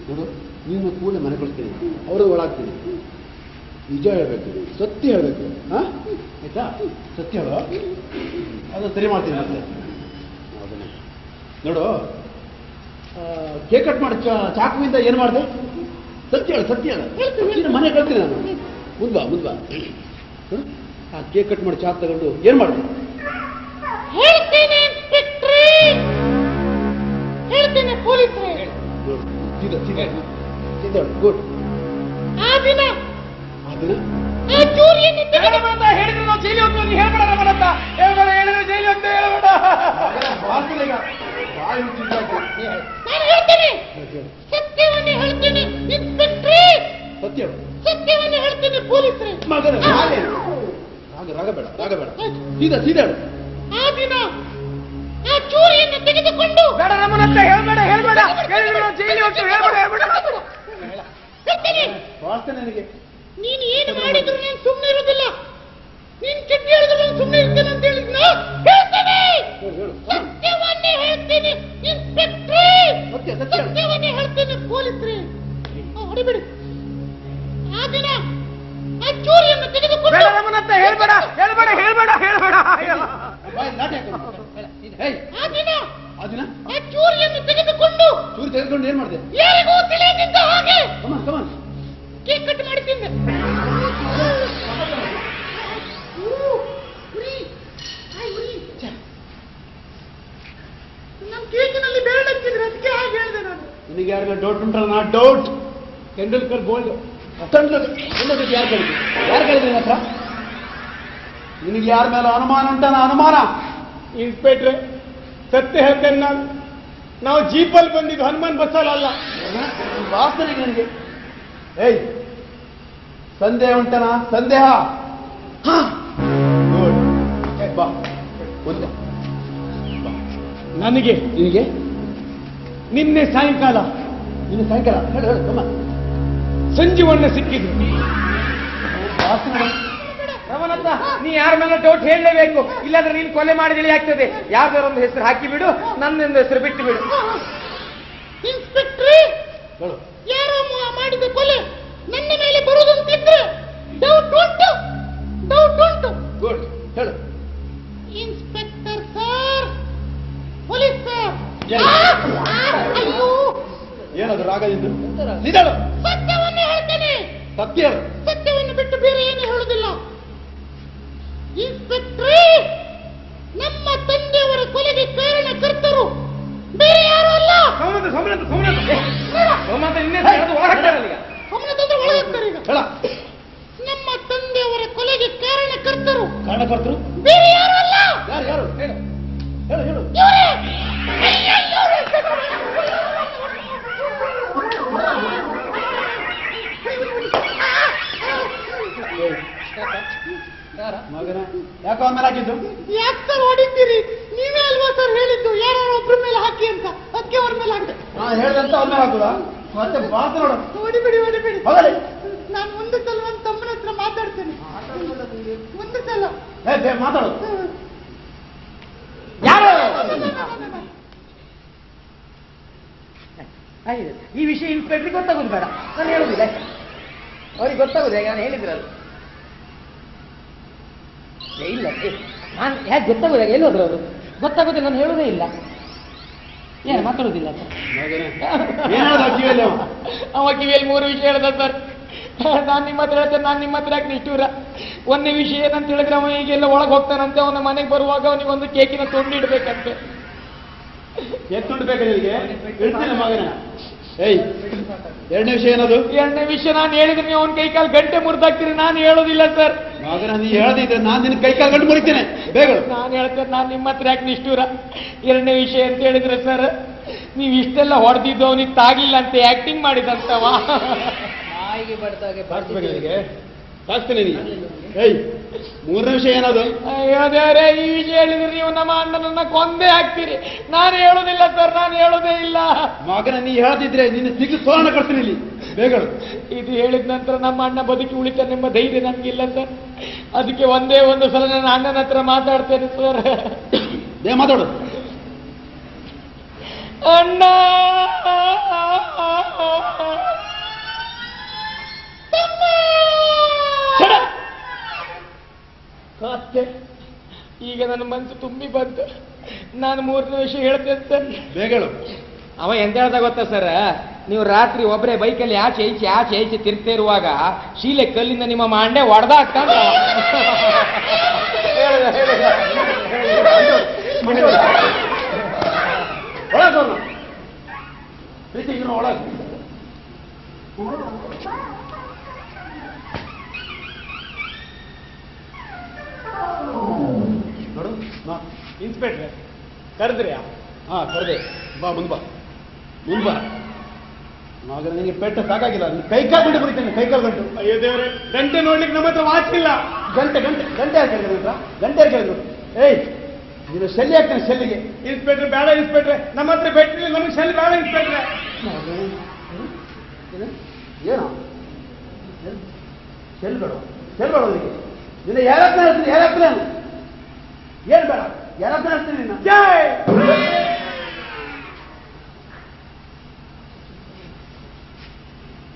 ನೋಡು ನೀನು ಕೂಡ ಮನೆ ಕೊಡ್ತೀನಿ ಅವರು ಒಳಾಗ್ತೀನಿ. ನಿಜ ಹೇಳ್ಬೇಕು ಸತ್ಯ ಹೇಳ್ಬೇಕು ಹಾಂ ಆಯ್ತಾ? ಸತ್ಯ ಹೇಳು ಅದು ಸರಿ ಮಾಡ್ತೀನಿ ಮತ್ತೆ. ನೋಡು ಕೇಕ್ ಕಟ್ ಮಾಡಿ ಚಾಕುವಿಂದ ಏನು ಮಾಡಿದೆ? ಸತ್ಯ ಹೇಳು ಮನೆ ಕಳ್ತೀನಿ ನಾನು. ಮುಂದ್ಬಾ ನೋಡು ಆ ಕೇಕ್ ಕಟ್ ಮಾಡಿ ಚಾಕ್ ತಗೊಂಡು ಏನು ಮಾಡಿದೆ? ಹೇಳ್ತೀನಿ ಇನ್ಸ್ಪೆಕ್ಟ್ರೇ, ಹೇಳ್ತೀನಿ ಪೊಲೀಸ್ರೇ. ಗುಡ್. ಆ ದಿನ ಆ ದಿನ ಆ ಚೂರಿಯನ್ನು ಹೇಳಿದ್ರೆ ನಾವು ಜೈಲಿ ಹೋಗ್ತೀವಿ. ಹೇಳ್ಬೇಡ ನಮ್ಮನತ್ತ ಹೇಳಿದ್ರೆ ಜೈಲಿ ಹೋಗ್ತೇವೆ. ಹೇಳ್ಬೇಡ. ನಾನು ಹೇಳ್ತೀನಿ ಸತ್ಯವನ್ನೇ ಹೇಳ್ತೀನಿ ಇನ್ಸ್ಪೆಕ್ಟ್ರೇ. ಸತ್ಯವನ್ನೇ ಹೇಳ್ತೀನಿ ಪೊಲೀಸ್ರೇ. ಮಗನ ರಾಗಬೇಡ ಸೀದಾ ಹೇಳು. ಆ ದಿನ ಆ ಚೂರಿಯನ್ನು ತೆಗೆದುಕೊಂಡು ಬೇಡ ನಮ್ಮನತ್ತ ಹೇಳ್ಬೇಡ ಹೇಳಿದ್ರೆ ನಾವು ಜೈಲಿ ಹೋಗ್ತೀವಿ. ಹೇಳ್ಬೇಡ ಹೇಳ್ತೀನಿ. ನನಗೆ ನೀನು ಏನು ಮಾಡಿದ್ರು ನಾನು ಸುಮ್ಮನೆ ಇರೋದಿಲ್ಲ. ನೀನು ಕೆಟ್ಟ ಹೇಳಿದ್ರು ನಾನು ಸುಮ್ಮನೆ ಇರ್ತೇನೆ ಅಂತ ಹೇಳಿದ್ನ ಹೇಳ್ತೇನೆ. ಸತ್ಯವನ್ನೇ ಹೇಳ್ತೀನಿ ಇನ್ಸ್ಪೆಕ್ಟ್ರೇ. ಸತ್ಯವನ್ನೇ ಹೇಳ್ತೀನಿ ಪೊಲೀಸ್ರೇ. ಹೊಡಿಬಿಡಿ. ಆ ದಿನ ಆ ಚೂರಿಯನ್ನು ತೆಗೆದುಕೊಂಡು ನಮ್ಮನತ್ತ ಹೇಳ್ಬೇಡ. ಆ ದಿನ ಆ ಚೂರಿಯನ್ನು ತೆಗೆದುಕೊಂಡು ಏನ್ ಮಾಡಿದೆ? ಯಾರಿಗೂ ತಿಳಿಯದಿದ್ದ ಹಾಗೆ ಕಮಾನ್ ಕೇಕ್ ಕಟ್ ಮಾಡಿ ತಿಂದೆ. ನಮ್ಮ ಕೇಕಿನಲ್ಲಿ ಬೇಡ ಹಚ್ಚಿದ್ರೆ ಅದಕ್ಕೆ ಹಾಗೆ ಹೇಳಿದೆ ನಾನು. ನಿನಗೆ ಯಾರಿಗ ಡೌಟ್ ಉಂಟಲ್ಲ? ನಾ ಡೌಟ್ ತೆಂಡೂಲ್ಕರ್ ಗೋಲ್ಡ್ ಯಾರು ಕೇಳಿದ್ರಿ ನಿನ್ನ ಹತ್ರ? ನಿನಗೆ ಯಾರ ಮೇಲೆ ಅನುಮಾನ ಉಂಟ? ಅನುಮಾನ ಇನ್ಸ್ಪೆಕ್ಟ್ರೆ ಸತ್ಯ ಹೇಳ್ತೇನೆ ನಾವು ಜೀಪಲ್ಲಿ ಬಂದಿದ್ದು ಹನುಮಾನ್ ಬಸ್ಸಲ್ಲ. ವಾಸನೆಗೆ ನನಗೆ ಏಯ್ ಸಂದೇಹ ಉಂಟನ? ಸಂದೇಹ ಬಾ ಒಂದೇ ನನಗೆ ನಿನಗೆ ನಿನ್ನೆ ಸಾಯಂಕಾಲ ಹೇಳು ಸಂಜೀವಣ್ಣ ಸಿಕ್ಕಿದ್ರು. ರಮನತ್ತ ನೀ ಯಾರ ಮೇಲೆ ಡೌಟ್ ಹೇಳಲೇಬೇಕು. ಇಲ್ಲಾಂದ್ರೆ ನೀನು ಕೊಲೆ ಮಾಡಿದಳಿ ಆಗ್ತದೆ. ಯಾವ್ದಾರೊಂದು ಹೆಸರು ಹಾಕಿ ಬಿಡು, ನನ್ನೊಂದು ಹೆಸರು ಬಿಟ್ಟು ಬಿಡು. ಇನ್ಸ್ಪೆಕ್ಟ್ರೇ, ಯಾರೋ ಮಾಡಿದ ಕೊಲೆ ನನ್ನ ಮೇಲೆ ಬರುವುದಂತಿದ್ರೆ ಡೌಟ್ ಉಂಟು. ಗುಡ್ ಹೇಳು. Inspector sir, police sir. ಅಯ್ಯೋ, ಏನದು ರಾಗದಿಂದ? ನಿಧಾನ. ಸತ್ಯವನ್ನೇ ಹೇಳ್ತೇನೆ. ಸತ್ಯ ಹೇಳು. ಸತ್ಯವನ್ನು ಬಿಟ್ಟು ಬೇರೆ ಏನು ಹೇಳುವುದಿಲ್ಲ. ಇನ್ಸ್ಪೆಕ್ಟ್ರೇ, ನಮ್ಮ ತಂದೆಯವರ ಕೊಲೆಗೆ ಕಾರಣಕರ್ತರು ಬೇರೆ ಯಾರು ಅಲ್ಲ. ನಮ್ಮ ತಂದೆಯವರ ಕೊಲೆಗೆ ಕಾರಣಕರ್ತರು ಬೇರೆ ಯಾರು ಅಲ್ಲ. ಯಾರು ಹೇಳು ಹೇಳು. ಇವರೇ. ಮಗನ ಯಾಕೋ ಆಮೇಲೆ ಹಾಕಿದ್ದು? ಯಾಕೆ ಸರ್ ಹೊಡಿತೀರಿ? ನೀವೇ ಅಲ್ವಾ ಸರ್ ಹೇಳಿದ್ದು ಯಾರು ಒಬ್ಬರ ಮೇಲೆ ಹಾಕಿ ಅಂತ? ಅದಕ್ಕೆ ಅವ್ರ ಮೇಲೆ ಹಾಕಿದೆ. ನಾನು ಹೇಳ್ದಂತ ಅವ್ರ ಮೇಲೆ ಹಾಕುದ? ಮತ್ತೆ ಮಾತನಾಡು. ಹೊಡಿಬಿಡಿ. ಹೋಗಲಿ. ನಾನು ಒಂದು ಸಲ ನನ್ನ ತಮ್ಮನ ಹತ್ರ ಮಾತಾಡ್ತೇನೆ. ಒಂದು ಸಲ ಮಾತಾಡು. ಯಾರು ಹಾಗೆ ಈ ವಿಷಯ ಇನ್ಸ್ಪೆಕ್ಟ್ರಿಗೆ ಗೊತ್ತಾಗೋದು ಬೇಡ, ನಾನು ಹೇಳುದಿಲ್ಲ. ಅವ್ರಿಗೆ ಗೊತ್ತಾಗೋದು ಹೇಗೆ? ನಾನು ಹೇಳಿದ್ರಲ್ಲ. ಇಲ್ಲ ನಾನು ಯಾಕೆ ಗೊತ್ತಾಗೋದು ಹೇಗೆ? ಎಲ್ಲೋದ್ರು ಅವರು? ಗೊತ್ತಾಗೋದಿಲ್ಲ, ನಾನು ಹೇಳೋದೇ ಇಲ್ಲ. ಏನು ಮಾತಾಡೋದಿಲ್ಲ ಅವ ಕಿವಿಯಲ್ಲಿ 3 ವಿಷಯ ಹೇಳ್ದ ಸರ್. ನಾನು ನಿಮ್ಮ ಹತ್ರ ಹೇಳ್ತೇನೆ, ನಾನು ನಿಮ್ಮ ಹತ್ರ ಯಾಕೆ ನಿಷ್ಠೂರ. ಒಂದೇ ವಿಷಯ ಏನಂತ ಹೇಳಿದ್ರೆ, ಅವ ಈಗೆಲ್ಲ ಒಳಗೆ ಹೋಗ್ತಾನಂತೆ. ಅವನ ಮನೆಗೆ ಬರುವಾಗ ಅವನಿಗೊಂದು ಕೇಕಿನ ತುಂಡು ಇಡ್ಬೇಕಂತೆ. ಎರಡನೇ ವಿಷಯ ಏನದು? ಎರಡನೇ ವಿಷಯ ನಾನು ಹೇಳಿದ್ರೆ ನೀವು ಅವನ ಕೈಕಾಲು ಗಂಟೆ ಮುರಿದಾಕ್ತೀರಿ. ನಾನು ಹೇಳೋದಿಲ್ಲ ಸರ್. ಮಗನ ನೀ ಹೇಳದಿದ್ರೆ ನಾನು ನಿನ್ನ ಕೈಕಾಲು ಗಂಟು ಮುರಿತೇನೆ. ಬೇಗ ನಾನು ಹೇಳ್ತೇನೆ, ನಾನು ನಿಮ್ಮ ಹತ್ರ ಯಾಕೆ ನಿಷ್ಠೂರ. ಎರಡನೇ ವಿಷಯ ಅಂತ ಹೇಳಿದ್ರೆ ಸರ್, ನೀವು ಇಷ್ಟೆಲ್ಲ ಹೊಡೆದಿದ್ದು ಅವನಿಗೆ ತಾಗಿಲ್ಲ ಅಂತ ಆಕ್ಟಿಂಗ್ ಮಾಡಿದಂತವ. ನಾಯಿಗೆ ಬಡ್ದಾಗೆ ತಾಗ್ತೇನೆ ನೀ. ಏಯ್, ಮೂರನೇ ವಿಷಯ ಏನದು? ಅಯ್ಯೋ ದೇವರೇ, ಈ ವಿಷಯ ಹೇಳಿದ್ರೆ ನೀವು ನಮ್ಮ ಅಣ್ಣನನ್ನ ಕೊಂದೇ ಹಾಕ್ತೀರಿ. ನಾನು ಹೇಳೋದಿಲ್ಲ ಸರ್, ನಾನು ಹೇಳೋದೇ ಇಲ್ಲ. ಮಗನ ನೀ ಹೇಳದಿದ್ರೆ ನಿನ್ನ ಸಿಗು ತೋರಣ ಕಟ್ತೀನಿ ಇಲ್ಲಿ. ಬೇಗ ಇದು ಹೇಳಿದ ನಂತರ ನಮ್ಮ ಅಣ್ಣ ಬದುಕಿ ಉಳಿತಾನೆಂಬ ಧೈರ್ಯ ನನ್ಗಿಲ್ಲ ಸರ್. ಅದಕ್ಕೆ ಒಂದೇ ಒಂದು ಸಲ ನನ್ನ ಅಣ್ಣನ ಹತ್ರ ಮಾತಾಡ್ತೇನೆ ಸರ್. ಮಾತಾಡು. ಅಣ್ಣ, ಈಗ ನನ್ನ ಮನಸ್ಸು ತುಂಬಿ ಬಂತು. ನಾನು ಮೂರನೇ ವಿಷಯ ಹೇಳ್ತೇನೆ ಸರ್. ಬೇಗ ಅವ ಎಂತ ಹೇಳ್ದ ಗೊತ್ತಾ ಸರ್, ನೀವು ರಾತ್ರಿ ಒಬ್ಬರೇ ಬೈಕಲ್ಲಿ ಆಚೆ ಈಚೆ ತಿರ್ತಾ ಇರುವಾಗ ಶೀಲೆ ಕಲ್ಲಿಂದ ನಿಮ್ಮ ಮಾಂಡೆ ಹೊಡೆದ ಆಗ್ತಂತ. ನೋಡು, ಇನ್ಸ್ಪೆಕ್ಟ್ರೆ ಕರೆದ್ರಿ? ಕರೆದೆ. ಬಾ, ಮುಂದ್ ಬಾ. ಮಗನ ನಿನಗೆ ಪೆಟ್ಟ ಸಾಕಾಗಿಲ್ಲ. ಕೈಕಾಲು ಗಂಟೆ ಬರೀತೇನೆ, ಕೈಕಾಲು ಗಂಟು. ಅಯ್ಯೋ ದೇವ್ರೆ, ಗಂಟೆ ನೋಡ್ಲಿಕ್ಕೆ ನಮ್ಮ ಹತ್ರ ವಾಚ್ ಇಲ್ಲ. ಗಂಟೆ ಯಾಕೆ ಹೇಳಿದ್ರು? ಗಂಟೆ ಯಾಕೆ ಹೇಳಿದ್ರು? ಏಯ್, ನೀನು ಶೆಲ್ಲಿ ಹಾಕ್ತೇನೆ, ಶೆಲ್ಲಿಗೆ. ಇನ್ಸ್ಪೆಕ್ಟ್ರೆ ಬೇಡ ಇನ್ಸ್ಪೆಕ್ಟ್ರೆ, ನಮ್ಮ ಹತ್ರ ಬೆಟ್ಟಿಲ್ಲ, ನಮಗೆ ಶೆಲ್ ಬೇಡ ಇನ್ಸ್ಪೆಕ್ಟ್ರೆ. ಏನು ಶೆಲ್ ಬೇಡ ಅವರಿಗೆ? ನಿನ್ನ ಯಾರತ್ರ ಹೇಳ್ತೀನಿ, ಏನ್ ಬೇಡ, ಯಾರತ್ರ ಹೇಳ್ತೀನಿ ನಿನ್ನ. ಜೈ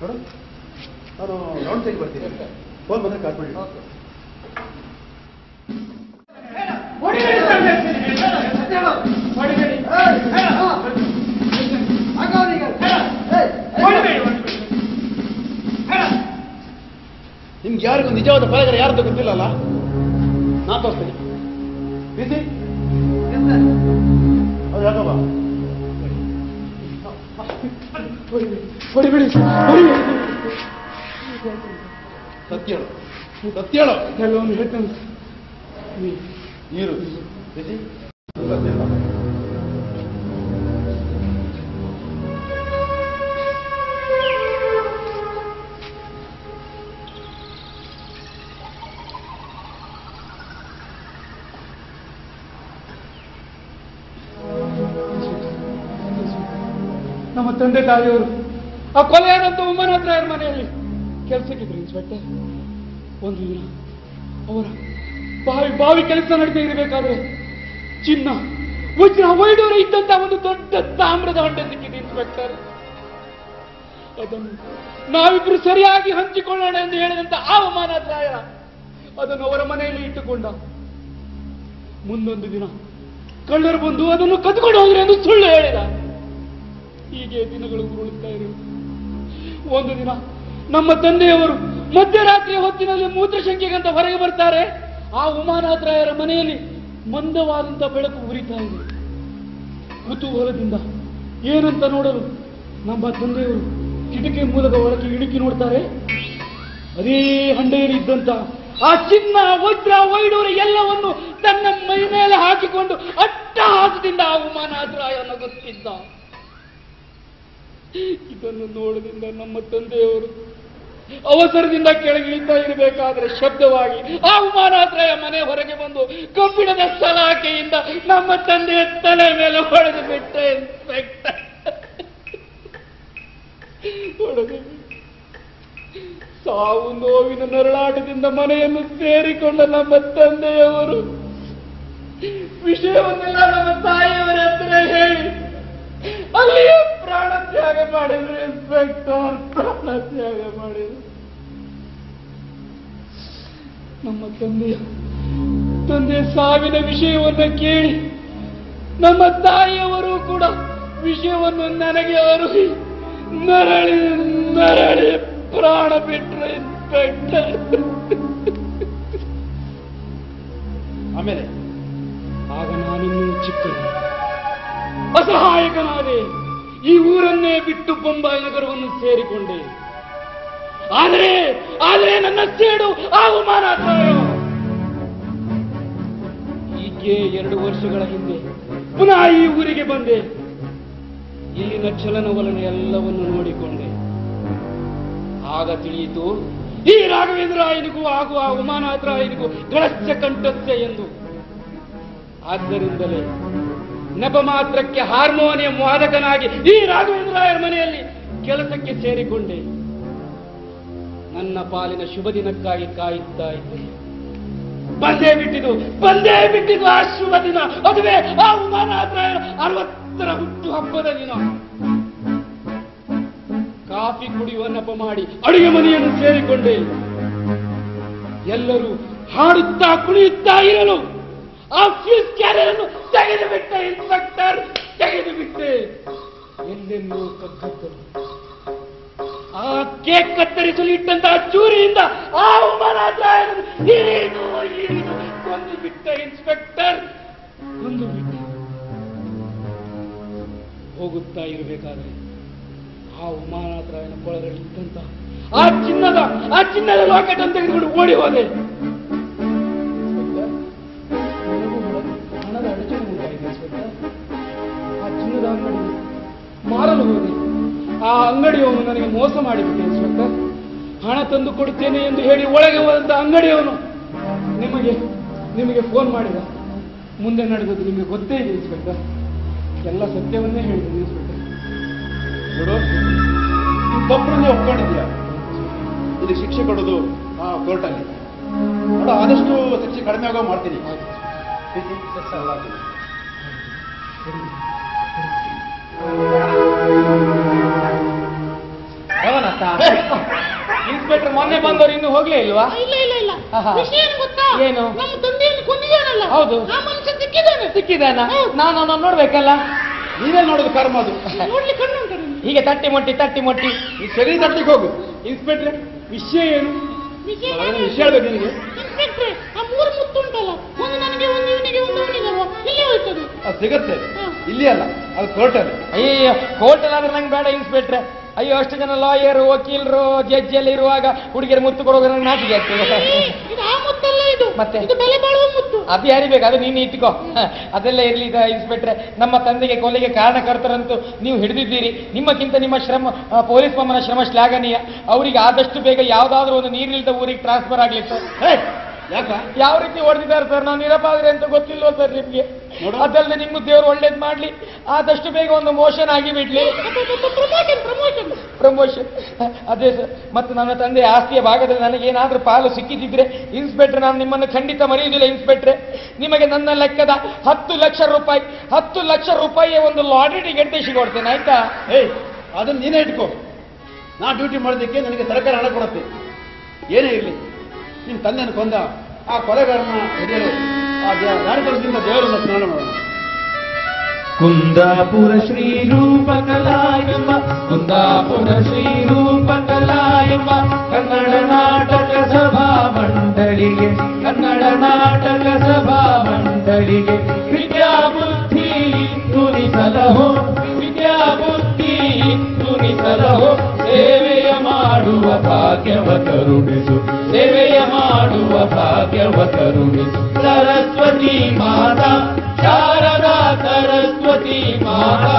ನೋಡು, ನಾನು ರೌಂಡ್ ಸೈಡ್ ಬರ್ತೀನಿ. ಫೋನ್ ಬಂದ್ರೆ ಕಾಲ್ ಮಾಡಿ. ನಿಮ್ಗೆ ಯಾರಿಗೂ ನಿಜವಾದ ಫಲಗಾರ ಯಾರ್ದು ಗೊತ್ತಿಲ್ಲಲ್ಲ, ನಾನು ತೋರಿಸ್ತೀನಿ. ಬಿಸಿ ಅದು ಯಾಕಪ್ಪ? ಹೊಡಿಬೇಡಿ, ಸತ್ಯ ಹೇಳು. ಕೆಲವೊಂದು ಹೇಳ್ತಾನೆ. ನೀರು ಬಿಸಿ. ನಮ್ಮ ತಂದೆ ತಾಯಿಯವರು ಆ ಕೊಲೆಯಾದಂತ ಉಮ್ಮನಾಥರಾಯರ ಮನೆಯಲ್ಲಿ ಕೆಲಸಕ್ಕಿದ್ರು ಇನ್ಸ್ಪೆಕ್ಟರ್. ಒಂದು ದಿನ ಅವರ ಬಾವಿ ಕೆಲಸ ನಡೀತಾ ಇರಬೇಕಾದ್ರೆ ಚಿನ್ನ, ವಜ್ರ, ವೈಡೂರ ಇದ್ದಂತ ಒಂದು ದೊಡ್ಡ ತಾಮ್ರದ ಹೊಂಡೆ ಸಿಕ್ಕಿದೆ ಇನ್ಸ್ಪೆಕ್ಟರ್. ಅದನ್ನು ನಾವಿಬ್ರು ಸರಿಯಾಗಿ ಹಂಚಿಕೊಳ್ಳೋಣ ಎಂದು ಹೇಳಿದಂತ ಆ ಉಮ್ಮನಾಥರಾಯ ಅದನ್ನು ಅವರ ಮನೆಯಲ್ಲಿ ಇಟ್ಟುಕೊಂಡ. ಮುಂದೊಂದು ದಿನ ಕಳ್ಳರು ಬಂದು ಅದನ್ನು ಕದ್ಕೊಂಡು ಹೋದ್ರೆ ಎಂದು ಸುಳ್ಳು ಹೇಳಿದ. ಹೀಗೆ ದಿನಗಳು ಉರುಳುತ್ತಾ ಇರು. ಒಂದು ದಿನ ನಮ್ಮ ತಂದೆಯವರು ಮಧ್ಯರಾತ್ರಿಯ ಹೊತ್ತಿನಲ್ಲಿ ಮೂತ್ರಶಂಕೆಗಂತ ಹೊರಗೆ ಬರ್ತಾರೆ. ಆ ಉಮಾನಾಥರಾಯರ ಮನೆಯಲ್ಲಿ ಮಂದವಾದಂತ ಬೆಳಕು ಉರಿತಾ ಇದೆ. ಕುತೂಹಲದಿಂದ ಏನಂತ ನೋಡಲು ನಮ್ಮ ತಂದೆಯವರು ಕಿಟಕಿ ಮೂಲಕ ಒಳಗೆ ಇಣುಕಿ ನೋಡ್ತಾರೆ. ಅದೇ ಹಂಡೆಯಲ್ಲಿ ಇದ್ದಂತ ಆ ಚಿನ್ನ, ವಜ್ರ, ವೈಡೂರ ಎಲ್ಲವನ್ನು ತನ್ನ ಮೈ ಮೇಲೆ ಹಾಕಿಕೊಂಡು ಅಟ್ಟಹಾಸದಿಂದ ಆ ಉಮಾನಾಥರಾಯ ನಗುತ್ತಿದ್ದ. ಇದನ್ನು ನೋಡದಿಂದ ನಮ್ಮ ತಂದೆಯವರು ಅವಸರದಿಂದ ಕೆಳಗಿಳಿತಾ ಇರಬೇಕಾದ್ರೆ ಶಬ್ದವಾಗಿ ಆ ಉಮಾನಾಥರಾಯ ಮನೆ ಹೊರಗೆ ಬಂದು ಕಬ್ಬಿಣದ ಸಲಾಕೆಯಿಂದ ನಮ್ಮ ತಂದೆಯ ತಲೆ ಮೇಲೆ ಹೊಡೆದು ಬಿಟ್ಟ ಇನ್ಸ್ಪೆಕ್ಟರ್. ಸಾವು ನೋವಿನ ನರಳಾಟದಿಂದ ಮನೆಯನ್ನು ಸೇರಿಕೊಂಡ ನಮ್ಮ ತಂದೆಯವರು ವಿಷಯವನ್ನೆಲ್ಲ ನಮ್ಮ ತಾಯಿಯವರ ಹತ್ರ ಹೇಳಿ ಅಲ್ಲಿಯೇ ಪ್ರಾಣ ತ್ಯಾಗ ತ್ಯಾಗ ಮಾಡಿದ್ರು ಇನ್ಸ್ಪೆಕ್ಟರ್, ಪ್ರಾಣ ತ್ಯಾಗ ಮಾಡಿದ್ರು. ನಮ್ಮ ತಂದೆ ಸಾವಿನ ವಿಷಯವನ್ನು ಕೇಳಿ ನಮ್ಮ ತಾಯಿಯವರು ಕೂಡ ವಿಷಯವನ್ನು ನನಗೆ ಅರುಹಿ ನರಳಿ ನರಳಿ ಪ್ರಾಣ ಬಿಟ್ರು ಇನ್ಸ್ಪೆಕ್ಟರ್. ಆಮೇಲೆ ಆಗ ನಾನಿನ್ನೂ ಚಿಕ್ಕನು, ಅಸಹಾಯಕನಾದೆ. ಈ ಊರನ್ನೇ ಬಿಟ್ಟು ಬೊಂಬಾಯಿ ನಗರವನ್ನು ಸೇರಿಕೊಂಡೆ. ಆದರೆ ನನ್ನ ಸೇಡು ಅವಮಾನ. ಹೀಗೆ 2 ವರ್ಷಗಳ ಹಿಂದೆ ಪುನಃ ಈ ಊರಿಗೆ ಬಂದೆ. ಇಲ್ಲಿನ ಚಲನವಲನ ಎಲ್ಲವನ್ನು ನೋಡಿಕೊಂಡೆ. ಆಗ ತಿಳಿಯಿತು ಈ ರಾಘವೇಂದ್ರಾಯನಿಗೂ ಆಗುವ ಉಮಾನಾಥರಾಯನಿಗೂ ಗಳಸ್ಯ ಕಂಠಸ್ಯ ಎಂದು. ಆದ್ದರಿಂದಲೇ ನೆಪ ಮಾತ್ರಕ್ಕೆ ಹಾರ್ಮೋನಿಯಂ ವಾದಕನಾಗಿ ಈ ರಾಘವೇಂದ್ರಾಯರ ಮನೆಯಲ್ಲಿ ಕೆಲಸಕ್ಕೆ ಸೇರಿಕೊಂಡೆ. ನನ್ನ ಪಾಲಿನ ಶುಭ ದಿನಕ್ಕಾಗಿ ಕಾಯುತ್ತಾ ಇದ್ದೆ. ಬಂದೇ ಬಿಟ್ಟಿದ್ದು ಆ ಶುಭ ದಿನ. ಅದುವೇ ಆ ಉಮಾನಾಥರಾಯರ 60ರ ಹುಟ್ಟು ಹಬ್ಬದ ದಿನ. ಕಾಫಿ ಕುಡಿಯುವ ನೆಪ ಮಾಡಿ ಅಡುಗೆ ಮನೆಯನ್ನು ಸೇರಿಕೊಂಡೆ. ಎಲ್ಲರೂ ಹಾಡುತ್ತಾ ಕುಣಿಯುತ್ತಾ ಇರಲು ಆ ಫ್ಯೂಸ್ ಕ್ಯಾರಿಯರ್ ಅನ್ನು ತೆಗೆದು ಬಿಟ್ಟೆ ಇನ್ಸ್ಪೆಕ್ಟರ್, ತೆಗೆದು ಬಿಟ್ಟೆ. ಎಲ್ಲೆಲ್ಲೂ ಕಗ್ಗತ್ತಲು. ಆ ಕೇಕ್ ಕತ್ತರಿಸಲು ಇಟ್ಟಂತಹ ಚೂರಿಯಿಂದ ಆ ಉಮಾನಾಥರಾಯರನ್ನು ಇರಿದು ಕೊಂದು ಬಿಟ್ಟೆ ಇನ್ಸ್ಪೆಕ್ಟರ್, ಕೊಂದು ಬಿಟ್ಟೆ. ಹೋಗುತ್ತಾ ಇರಬೇಕಾದ್ರೆ ಆ ಉಮಾನಾಥರಾಯನ ಕೊಳದಲ್ಲಿ ಇದ್ದಂತ ಆ ಚಿನ್ನದ ಲಾಕೆಟ್ ಅಂತ ತೆಗೆದುಕೊಂಡು ಓಡಿ ಹೋದೆ. ಹಣದ ಅಡಚಣೆ ಉಂಟಾಯಿತು ಇನ್ಸ್ಪೆಕ್ಟರ್. ಆ ಚಿನ್ನದ ಅಂಗಡಿ ಮಾರಲು ಹೋದೆ. ಆ ಅಂಗಡಿಯವನು ನನಗೆ ಮೋಸ ಮಾಡಿಬಿಟ್ಟೆ ಇನ್ಸ್ಪೆಕ್ಟರ್. ಹಣ ತಂದು ಕೊಡುತ್ತೇನೆ ಎಂದು ಹೇಳಿ ಒಳಗೆ ಹೋದಂತ ಅಂಗಡಿಯವನು ನಿಮಗೆ ಫೋನ್ ಮಾಡಿದ. ಮುಂದೆ ನಡೆದದ್ದು ನಿಮಗೆ ಗೊತ್ತೇ ಇದೆ ಇನ್ಸ್ಪೆಕ್ಟರ್. ಎಲ್ಲ ಸತ್ಯವನ್ನೇ ಹೇಳಿದೆ ಇನ್ಸ್ಪೆಕ್ಟರ್. ನೋಡು, ತಪ್ಪನ್ನು ಒಪ್ಕೊಂಡಿದ್ಯಾ, ಇದಕ್ಕೆ ಶಿಕ್ಷೆ ಕೊಡೋದು ಕೋರ್ಟಲ್ಲಿ. ನೋಡು, ಆದಷ್ಟು ಶಿಕ್ಷೆ ಕಡಿಮೆ ಆಗೋ ಮಾಡ್ತೀನಿ. ಇನ್ಸ್ಪೆಕ್ಟರ್ ಮೊನ್ನೆ ಬಂದವರು ಇನ್ನು ಹೋಗ್ಲೇ ಇಲ್ವಾ? ಇಲ್ಲ. ವಿಷಯ ಏನು ಗೊತ್ತಾ? ಏನು? ನಮ್ಮ ತಂದೆಯನ್ನು ಕೊಂದಿದ್ದಾನಲ್ಲ, ಹೌದು. ಆ ಮನುಷ್ಯ ಸಿಕ್ಕಿದ್ದಾನ. ನಾನು ನೋಡ್ಬೇಕಲ್ಲ. ನೀವೇ ನೋಡೋದು ಕರ್ಮ ಅದು. ನೋಡ್ಲಿಕ್ಕೆ ಕಣ್ಣು ಉಂಟು ನಿಮ್ಗೆ? ಹೀಗೆ ತಟ್ಟಿ ಮೊಟ್ಟಿ ಈ ಸರಿ ತಟ್ಟಿಗೆ ಹೋಗು. ಇನ್ಸ್ಪೆಕ್ಟ್ರೆ, ವಿಷಯ ಏನು? ವಿಷಯ ಹೇಳ್ಬೇಕು ನಿನಗೆ. ಇನ್ಸ್ಪೆಕ್ಟ್ರೆ, ಆ 3 ಮುತ್ತು ಉಂಟಲ್ಲ, ಒಂದು ನನಗೆ, ಒಂದು ಇವನಿಗೆ, ಒಂದು ಅವನಿಗೆ, ಇಲ್ಲೇ ಹೋಯ್ತದೆ. ಅದು ಸಿಗತ್ತೆ, ಇಲ್ಲಿ ಅಲ್ಲ, ಅದು ಕೋರ್ಟಲ್ಲಿ. ಅಯ್ಯೋ, ಕೋರ್ಟಲ್ಲಿ ಆದ್ರೆ ನಂಗೆ ಬೇಡ ಇನ್ಸ್ಪೆಕ್ಟ್ರೆ. ಅಯ್ಯೋ, ಅಷ್ಟು ಜನ ಲಾಯರ್, ವಕೀಲರು, ಜಡ್ಜ್ ಎಲ್ಲ ಇರುವಾಗ ಹುಡುಗಿಯರು ಮುತ್ತು ಕೊಡೋದು ನಂಗೆ ನಾಚಿಕೆ ಆಗ್ತದೆ. ಇದು ಆ ಮುತ್ತಲ್ಲ, ಇದು ಮತ್ತೆ ಇದು ಬೆಲೆ ಬಾಳುವ ಮುತ್ತು. ಅದು ಯಾರಿಬೇಕು, ಅದು ನೀನು ಇಟ್ಕೋ. ಅದೆಲ್ಲ ಇರ್ಲಿ ಇನ್ಸ್ಪೆಕ್ಟ್ರೆ. ನಮ್ಮ ತಂದೆಗೆ ಕೊಲೆಗೆ ಕಾರಣಕರ್ತರಂತೂ ನೀವು ಹಿಡಿದಿದ್ದೀರಿ. ನಿಮ್ಮಕ್ಕಿಂತ ನಿಮ್ಮ ಶ್ರಮ, ಪೊಲೀಸ್ ಮಾಮನ ಶ್ರಮ ಶ್ಲಾಘನೀಯ. ಅವರಿಗೆ ಆದಷ್ಟು ಬೇಗ ಯಾವ್ದಾದ್ರೂ ಒಂದು ನೀರಿಲ್ದ ಊರಿಗೆ ಟ್ರಾನ್ಸ್ಫರ್ ಆಗ್ಲಿ ಸರ್. ಯಾಕ ಯಾವ ರೀತಿ ಹೊಡೆದಿದ್ದಾರೆ ಸರ್? ನಾವು ನಿರಪಾದ್ರೆ ಅಂತ ಗೊತ್ತಿಲ್ವೋ ಸರ್ ನಿಮ್ಗೆ? ಅದಲ್ಲದೆ ನಿಮ್ಮ ದೇವರು ಒಳ್ಳೇದ್ ಮಾಡ್ಲಿ, ಆದಷ್ಟು ಬೇಗ ಒಂದು ಮೋಷನ್ ಆಗಿ ಬಿಡ್ಲಿ. ಪ್ರಮೋಷನ್ ಅದೇ ಸರ್. ಮತ್ತು ನನ್ನ ತಂದೆ ಆಸ್ತಿಯ ಭಾಗದಲ್ಲಿ ನನಗೇನಾದ್ರೂ ಪಾಲು ಸಿಕ್ಕಿದ್ರೆ ಇನ್ಸ್ಪೆಕ್ಟರ್, ನಾನು ನಿಮ್ಮನ್ನು ಖಂಡಿತ ಮರೆಯುವುದಿಲ್ಲ ಇನ್ಸ್ಪೆಕ್ಟ್ರೆ. ನಿಮಗೆ ನನ್ನ ಲೆಕ್ಕದ 10 ಲಕ್ಷ ರೂಪಾಯಿಯ ಒಂದು ಲಾಟರಿ ಟಿಕೆಟ್ ತೆಗೆಸಿಕೊಡ್ತೇನೆ, ಆಯ್ತಾ? ಅದನ್ನ ನೀನೇ ಇಟ್ಕೋ. ನಾ ಡ್ಯೂಟಿ ಮಾಡೋದಕ್ಕೆ ನನಗೆ ಸರ್ಕಾರ ಹಣ ಕೊಡುತ್ತೆ. ಏನೇ ಇರಲಿ, ನಿನ್ನ ತಂದೆಯನ್ನು ಕೊಂದ ಆ ಕೊಲೆಗಾರನ ಹಿಡಿಯಲು ಆ ರಾಣಿ ದೇವರನ್ನು ಸ್ನಾನ ಮಾಡೋಣ. ಕುಂದಾಪುರ ಶ್ರೀರೂಪ ಕಲಾಯಮ್ಮ, ಕುಂದಾಪುರ ಶ್ರೀರೂಪ ಕಲಾಯಮ್ಮ, ಕನ್ನಡ ನಾಟಕ ಸಭಾ ಮಂಡಳಿಗೆ, ಕನ್ನಡ ನಾಟಕ ಸಭಾ ಮಂಡಳಿಗೆ ವಿದ್ಯಾಬುದ್ಧಿ ತುರಿಸಲಹೋ, ವಿದ್ಯಾಬುದ್ಧಿ ತುರಿಸಲಹೋ, ಸೇವೆಯ ಮಾಡುವ ಭಾಗ್ಯವ ಕರುಣಿಸು, ಸೇವೆಯ ಮಾಡುವ ಭಾಗ್ಯವ ಕರುಣಿಸು. ಸರಸ್ವತಿ ಮಾತಾ, ಶಾರದಾ ಸರಸ್ವತಿ ಮಾತಾ,